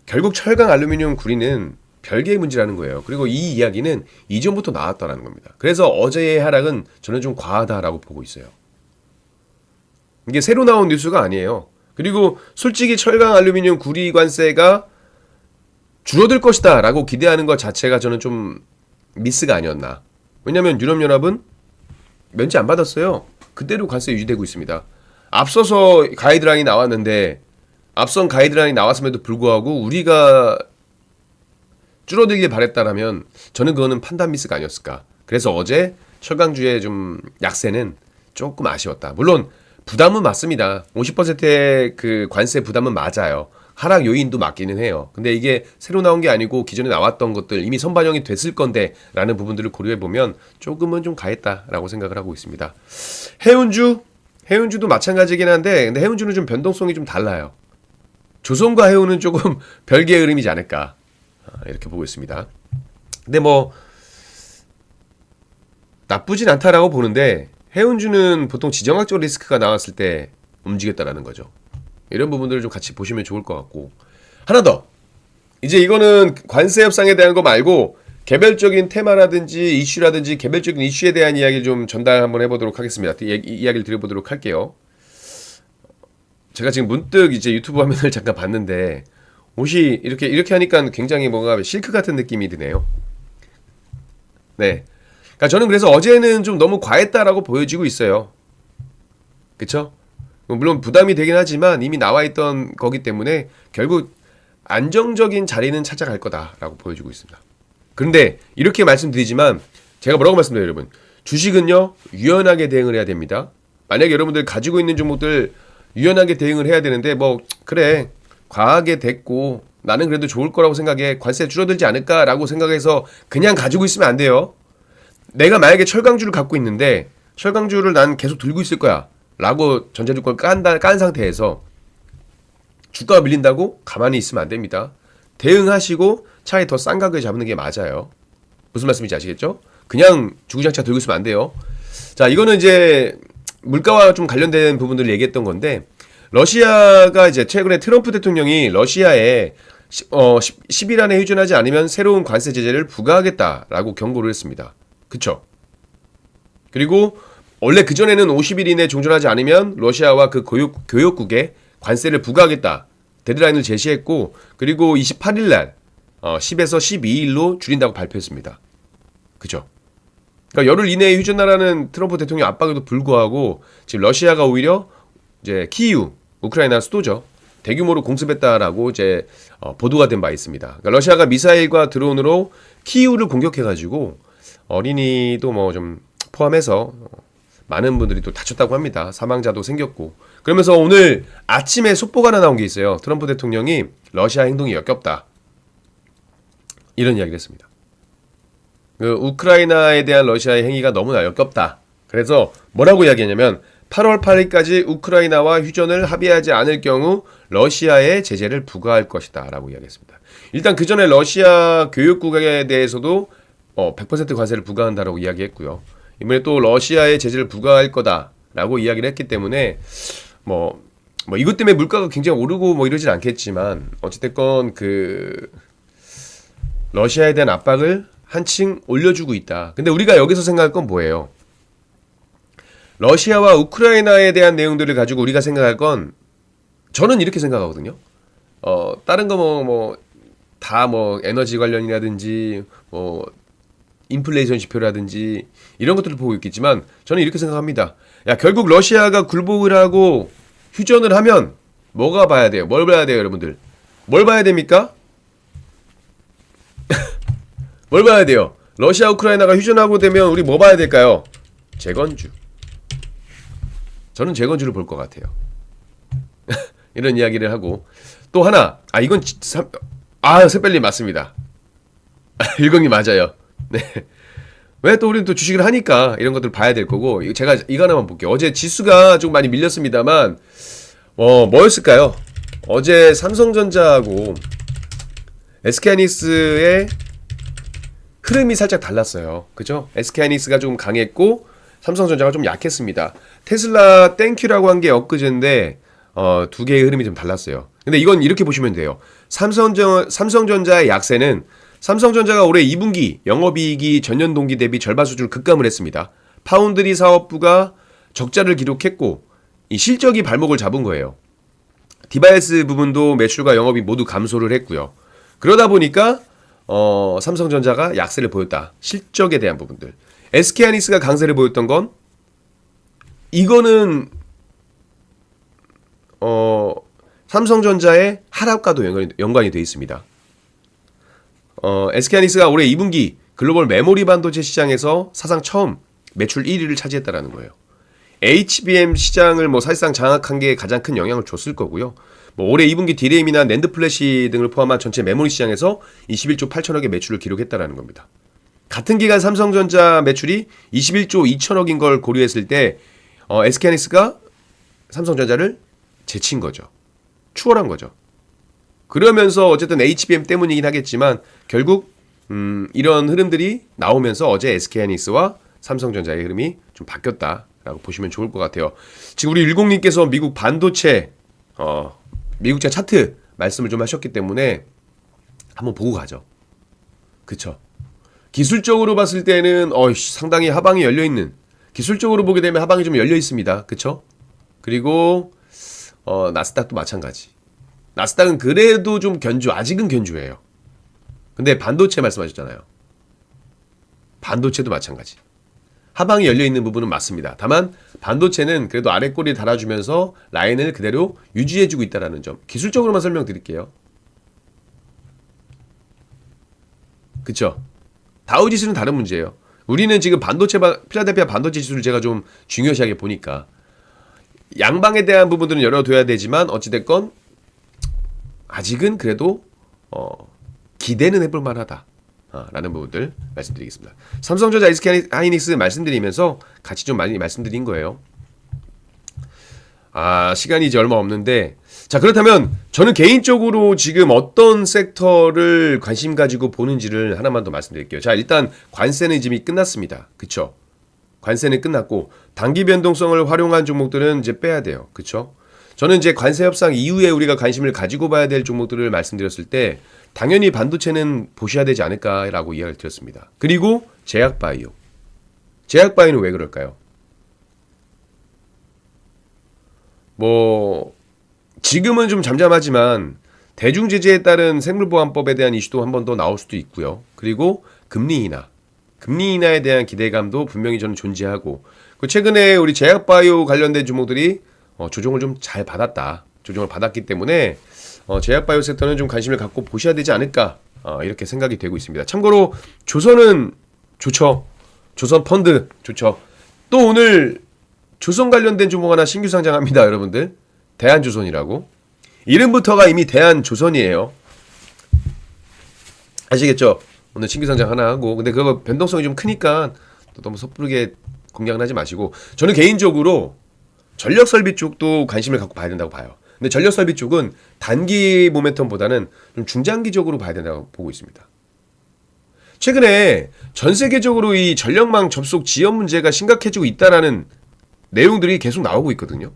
결국 철강 알루미늄 구리는 별개의 문제라는 거예요. 그리고 이 이야기는 이전부터 나왔다라는 겁니다. 그래서 어제의 하락은 저는 좀 과하다라고 보고 있어요. 이게 새로 나온 뉴스가 아니에요. 그리고 솔직히 철강 알루미늄 구리 관세가 줄어들 것이다 라고 기대하는 것 자체가 저는 좀 미스가 아니었나. 왜냐면 유럽연합은 면제 안 받았어요. 그대로 관세 유지되고 있습니다. 앞서서 가이드라인이 나왔는데 앞선 가이드라인이 나왔음에도 불구하고 우리가 줄어들길 바랬다라면 저는 그거는 판단 미스가 아니었을까. 그래서 어제 철강주의 좀 약세는 조금 아쉬웠다. 물론 부담은 맞습니다. 50%의 그 관세 부담은 맞아요. 하락 요인도 맞기는 해요. 근데 이게 새로 나온 게 아니고 기존에 나왔던 것들 이미 선반영이 됐을 건데 라는 부분들을 고려해보면 조금은 좀 가했다라고 생각을 하고 있습니다. 해운주도 마찬가지긴 한데 근데 해운주는 좀 변동성이 좀 달라요. 조선과 해운은 조금 별개의 흐름이지 않을까 이렇게 보고 있습니다. 근데 뭐 나쁘진 않다라고 보는데 해운주는 보통 지정학적 리스크가 나왔을 때 움직였다라는 거죠. 이런 부분들을 좀 같이 보시면 좋을 것 같고 하나 더 이제 이거는 관세 협상에 대한 거 말고 개별적인 테마라든지 이슈라든지 개별적인 이슈에 대한 이야기를 좀 전달 한번 해보도록 하겠습니다. 이야기를 드려보도록 할게요. 제가 지금 문득 이제 유튜브 화면을 잠깐 봤는데 옷이 이렇게 하니까 굉장히 뭔가 실크 같은 느낌이 드네요. 네. 그러니까 저는 그래서 어제는 좀 너무 과했다라고 보여지고 있어요. 그쵸? 물론 부담이 되긴 하지만 이미 나와있던 거기 때문에 결국 안정적인 자리는 찾아갈 거다라고 보여주고 있습니다. 그런데 이렇게 말씀드리지만 제가 뭐라고 말씀드려요 여러분. 주식은요 유연하게 대응을 해야 됩니다. 만약에 여러분들 가지고 있는 종목들 유연하게 대응을 해야 되는데 뭐 그래 과하게 됐고 나는 그래도 좋을 거라고 생각해 관세 줄어들지 않을까라고 생각해서 그냥 가지고 있으면 안 돼요. 내가 만약에 철강주를 갖고 있는데 철강주를 난 계속 들고 있을 거야 라고 전자주권을 깐 상태에서 주가가 밀린다고 가만히 있으면 안 됩니다. 대응하시고 차라리 더 싼 가격에 잡는 게 맞아요. 무슨 말씀인지 아시겠죠? 그냥 주구장창 들고 있으면 안 돼요. 자, 이거는 이제 물가와 좀 관련된 부분들을 얘기했던 건데 러시아가 이제 최근에 트럼프 대통령이 러시아에 10일 안에 휴전하지 않으면 새로운 관세 제재를 부과하겠다라고 경고를 했습니다. 그쵸? 그리고 원래 그전에는 50일 이내에 종전하지 않으면 러시아와 그 교역국에 관세를 부과하겠다 데드라인을 제시했고 그리고 28일 날 10에서 12일로 줄인다고 발표했습니다. 그죠? 그러니까 열흘 이내에 휴전하라는 트럼프 대통령 압박에도 불구하고 지금 러시아가 오히려 이제 키이우 우크라이나 수도죠. 대규모로 공습했다라고 이제 보도가 된 바 있습니다. 그러니까 러시아가 미사일과 드론으로 키이우를 공격해가지고 어린이도 뭐 좀 포함해서 많은 분들이 또 다쳤다고 합니다. 사망자도 생겼고. 그러면서 오늘 아침에 속보가 하나 나온 게 있어요. 트럼프 대통령이 러시아 행동이 역겹다. 이런 이야기를 했습니다. 그 우크라이나에 대한 러시아의 행위가 너무나 역겹다. 그래서 뭐라고 이야기했냐면 8월 8일까지 우크라이나와 휴전을 합의하지 않을 경우 러시아에 제재를 부과할 것이다 라고 이야기했습니다. 일단 그 전에 러시아 교육국에 대해서도 100% 관세를 부과한다라고 이야기했고요. 이번에 또 러시아에 제재를 부과할 거다라고 이야기를 했기 때문에 뭐 이것 때문에 물가가 굉장히 오르고 뭐 이러진 않겠지만 어찌됐건 그 러시아에 대한 압박을 한층 올려주고 있다. 근데 우리가 여기서 생각할 건 뭐예요? 러시아와 우크라이나에 대한 내용들을 가지고 우리가 생각할 건 저는 이렇게 생각하거든요. 다른 거 다 에너지 관련이라든지 인플레이션 지표라든지 이런 것들을 보고 있겠지만 저는 이렇게 생각합니다. 야, 결국 러시아가 굴복을 하고 휴전을 하면 뭐가 봐야 돼요? 뭘 봐야 돼요, 여러분들? 뭘 봐야 됩니까? 뭘 봐야 돼요? 러시아, 우크라이나가 휴전하고 되면 우리 뭐 봐야 될까요? 재건주. 저는 재건주를 볼 것 같아요. 이런 이야기를 하고 또 하나, 이건 샛별님 맞습니다. 일광님 맞아요. 네. 왜 또 우리는 또 주식을 하니까 이런 것들을 봐야 될 거고 제가 이거 하나만 볼게요. 어제 지수가 좀 많이 밀렸습니다만 뭐였을까요? 어제 삼성전자하고 SK하이닉스의 흐름이 살짝 달랐어요. 그죠? SK하이닉스가 좀 강했고 삼성전자가 좀 약했습니다. 테슬라 땡큐라고 한 게 엊그제인데 두 개의 흐름이 좀 달랐어요. 근데 이건 이렇게 보시면 돼요. 삼성전자의 약세는 삼성전자가 올해 2분기 영업이익이 전년 동기 대비 절반 수준을 급감을 했습니다. 파운드리 사업부가 적자를 기록했고 이 실적이 발목을 잡은 거예요. 디바이스 부분도 매출과 영업이 모두 감소를 했고요. 그러다 보니까 삼성전자가 약세를 보였다. 실적에 대한 부분들. SK하이닉스가 강세를 보였던 건 이거는 삼성전자의 하락과도 연관이 되어 있습니다. SK하이닉스가 올해 2분기 글로벌 메모리 반도체 시장에서 사상 처음 매출 1위를 차지했다라는 거예요. HBM 시장을 사실상 장악한 게 가장 큰 영향을 줬을 거고요. 올해 2분기 디램이나 낸드 플래시 등을 포함한 전체 메모리 시장에서 21조 8천억의 매출을 기록했다라는 겁니다. 같은 기간 삼성전자 매출이 21조 2천억인 걸 고려했을 때 SK하이닉스가 삼성전자를 제친 거죠. 추월한 거죠. 그러면서 어쨌든 HBM 때문이긴 하겠지만 결국 이런 흐름들이 나오면서 어제 SK하이닉스와 삼성전자의 흐름이 좀 바뀌었다라고 보시면 좋을 것 같아요. 지금 우리 10님께서 미국 반도체 미국자 차트 말씀을 좀 하셨기 때문에 한번 보고 가죠. 그쵸? 기술적으로 봤을 때는 상당히 하방이 열려있는, 기술적으로 보게 되면 하방이 좀 열려있습니다. 그쵸? 그리고 나스닥도 마찬가지. 나스닥은 그래도 좀 아직은 견주해요. 근데 반도체 말씀하셨잖아요. 반도체도 마찬가지. 하방이 열려있는 부분은 맞습니다. 다만 반도체는 그래도 아랫꼬리를 달아주면서 라인을 그대로 유지해주고 있다는 점. 기술적으로만 설명드릴게요. 그쵸? 다우지수는 다른 문제예요. 우리는 지금 필라델피아 반도체 지수를 제가 좀 중요시하게 보니까 양방에 대한 부분들은 열어둬야 되지만 어찌됐건 아직은 그래도 기대는 해볼 만하다 라는 부분들 말씀드리겠습니다. 삼성전자 SK하이닉스 말씀드리면서 같이 좀 많이 말씀드린 거예요. 시간이 이제 얼마 없는데, 자, 그렇다면 저는 개인적으로 지금 어떤 섹터를 관심 가지고 보는지를 하나만 더 말씀드릴게요. 자, 일단 관세는 이제 끝났습니다. 그쵸? 관세는 끝났고 단기 변동성을 활용한 종목들은 이제 빼야 돼요. 그쵸? 저는 이제 관세 협상 이후에 우리가 관심을 가지고 봐야 될 종목들을 말씀드렸을 때 당연히 반도체는 보셔야 되지 않을까라고 이야기를 드렸습니다. 그리고 제약바이오. 제약바이오는 왜 그럴까요? 지금은 좀 잠잠하지만 대중 제재에 따른 생물보안법에 대한 이슈도 한 번 더 나올 수도 있고요. 그리고 금리 인하에 대한 기대감도 분명히 저는 존재하고, 최근에 우리 제약바이오 관련된 주목들이 조정을 좀 잘 받았다. 조정을 받았기 때문에 제약바이오 섹터는 좀 관심을 갖고 보셔야 되지 않을까 이렇게 생각이 되고 있습니다. 참고로 조선은 좋죠. 조선 펀드 좋죠. 또 오늘 조선 관련된 종목 하나 신규 상장합니다. 여러분들. 대한조선이라고. 이름부터가 이미 대한조선이에요. 아시겠죠? 오늘 신규 상장 하나 하고. 근데 그거 변동성이 좀 크니까 또 너무 섣부르게 공략은 하지 마시고, 저는 개인적으로 전력설비 쪽도 관심을 갖고 봐야 된다고 봐요. 근데 전력설비 쪽은 단기 모멘텀보다는 좀 중장기적으로 봐야 된다고 보고 있습니다. 최근에 전 세계적으로 이 전력망 접속 지연 문제가 심각해지고 있다라는 내용들이 계속 나오고 있거든요.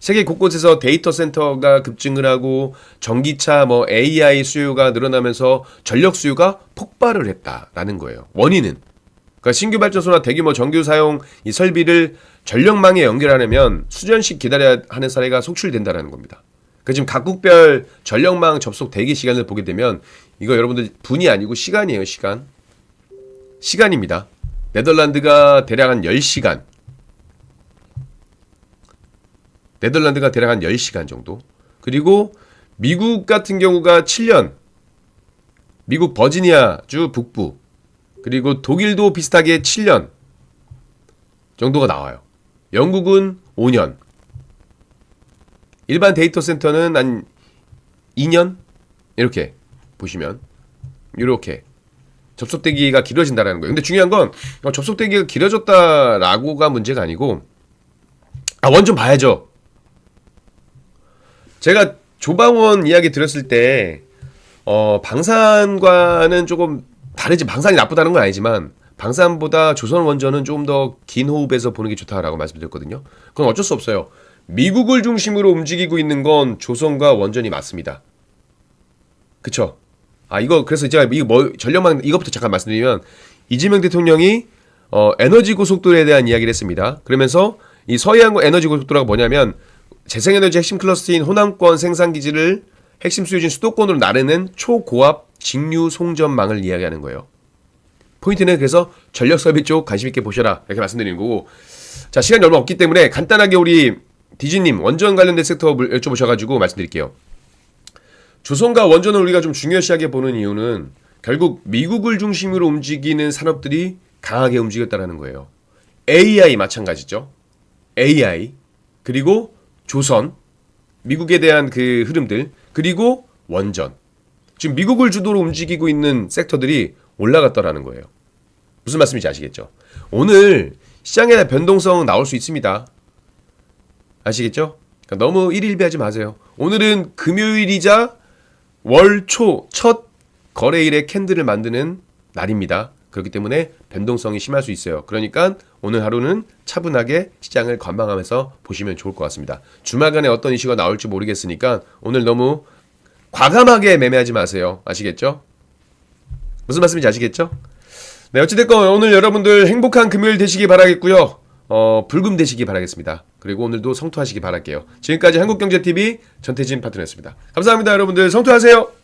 세계 곳곳에서 데이터 센터가 급증을 하고 전기차 AI 수요가 늘어나면서 전력 수요가 폭발을 했다라는 거예요. 원인은 그러니까 신규 발전소나 대규모 정규 사용 이 설비를 전력망에 연결하려면 수년씩 기다려야 하는 사례가 속출된다는 겁니다. 그러니까 지금 각국별 전력망 접속 대기 시간을 보게 되면 이거 여러분들 분이 아니고 시간이에요. 시간입니다. 네덜란드가 대략 한 10시간. 네덜란드가 대략 한 10시간 정도. 그리고 미국 같은 경우가 7년. 미국 버지니아주 북부. 그리고 독일도 비슷하게 7년 정도가 나와요. 영국은 5년. 일반 데이터 센터는 한 2년? 이렇게 보시면 이렇게 접속되기가 길어진다는 거예요. 근데 중요한 건 접속되기가 길어졌다라고가 문제가 아니고 원좀 봐야죠. 제가 조방원 이야기 들었을 때 방산과는 조금 다르지. 방산이 나쁘다는 건 아니지만 방산보다 조선원전은 조금 더 긴 호흡에서 보는 게 좋다라고 말씀드렸거든요. 그건 어쩔 수 없어요. 미국을 중심으로 움직이고 있는 건 조선과 원전이 맞습니다. 그쵸? 이거 그래서 제가 이거 전력망 이것부터 잠깐 말씀드리면 이재명 대통령이 에너지 고속도로에 대한 이야기를 했습니다. 그러면서 이 서해안 에너지 고속도로가 뭐냐면 재생에너지 핵심 클러스터인 호남권 생산기지를 핵심 수요진 수도권으로 나르는 초고압 직류 송전망을 이야기하는 거예요. 포인트는 그래서 전력 설비 쪽 관심 있게 보셔라 이렇게 말씀드리는 거고, 자 시간이 얼마 없기 때문에 간단하게 우리 디지님 원전 관련된 섹터 여쭤보셔가지고 말씀드릴게요. 조선과 원전을 우리가 좀 중요시하게 보는 이유는 결국 미국을 중심으로 움직이는 산업들이 강하게 움직였다라는 거예요. AI 마찬가지죠. AI 그리고 조선, 미국에 대한 그 흐름들, 그리고 원전. 지금 미국을 주도로 움직이고 있는 섹터들이 올라갔다라는 거예요. 무슨 말씀인지 아시겠죠? 오늘 시장에 변동성 나올 수 있습니다. 아시겠죠? 그러니까 너무 일일비하지 마세요. 오늘은 금요일이자 월초 첫 거래일에 캔들을 만드는 날입니다. 그렇기 때문에 변동성이 심할 수 있어요. 그러니까 오늘 하루는 차분하게 시장을 관망하면서 보시면 좋을 것 같습니다. 주말간에 어떤 이슈가 나올지 모르겠으니까 오늘 너무 과감하게 매매하지 마세요. 아시겠죠? 무슨 말씀인지 아시겠죠? 네, 어찌됐건 오늘 여러분들 행복한 금요일 되시기 바라겠고요. 불금 되시기 바라겠습니다. 그리고 오늘도 성투하시기 바랄게요. 지금까지 한국경제TV 전태진 파트너였습니다. 감사합니다. 여러분들 성투하세요.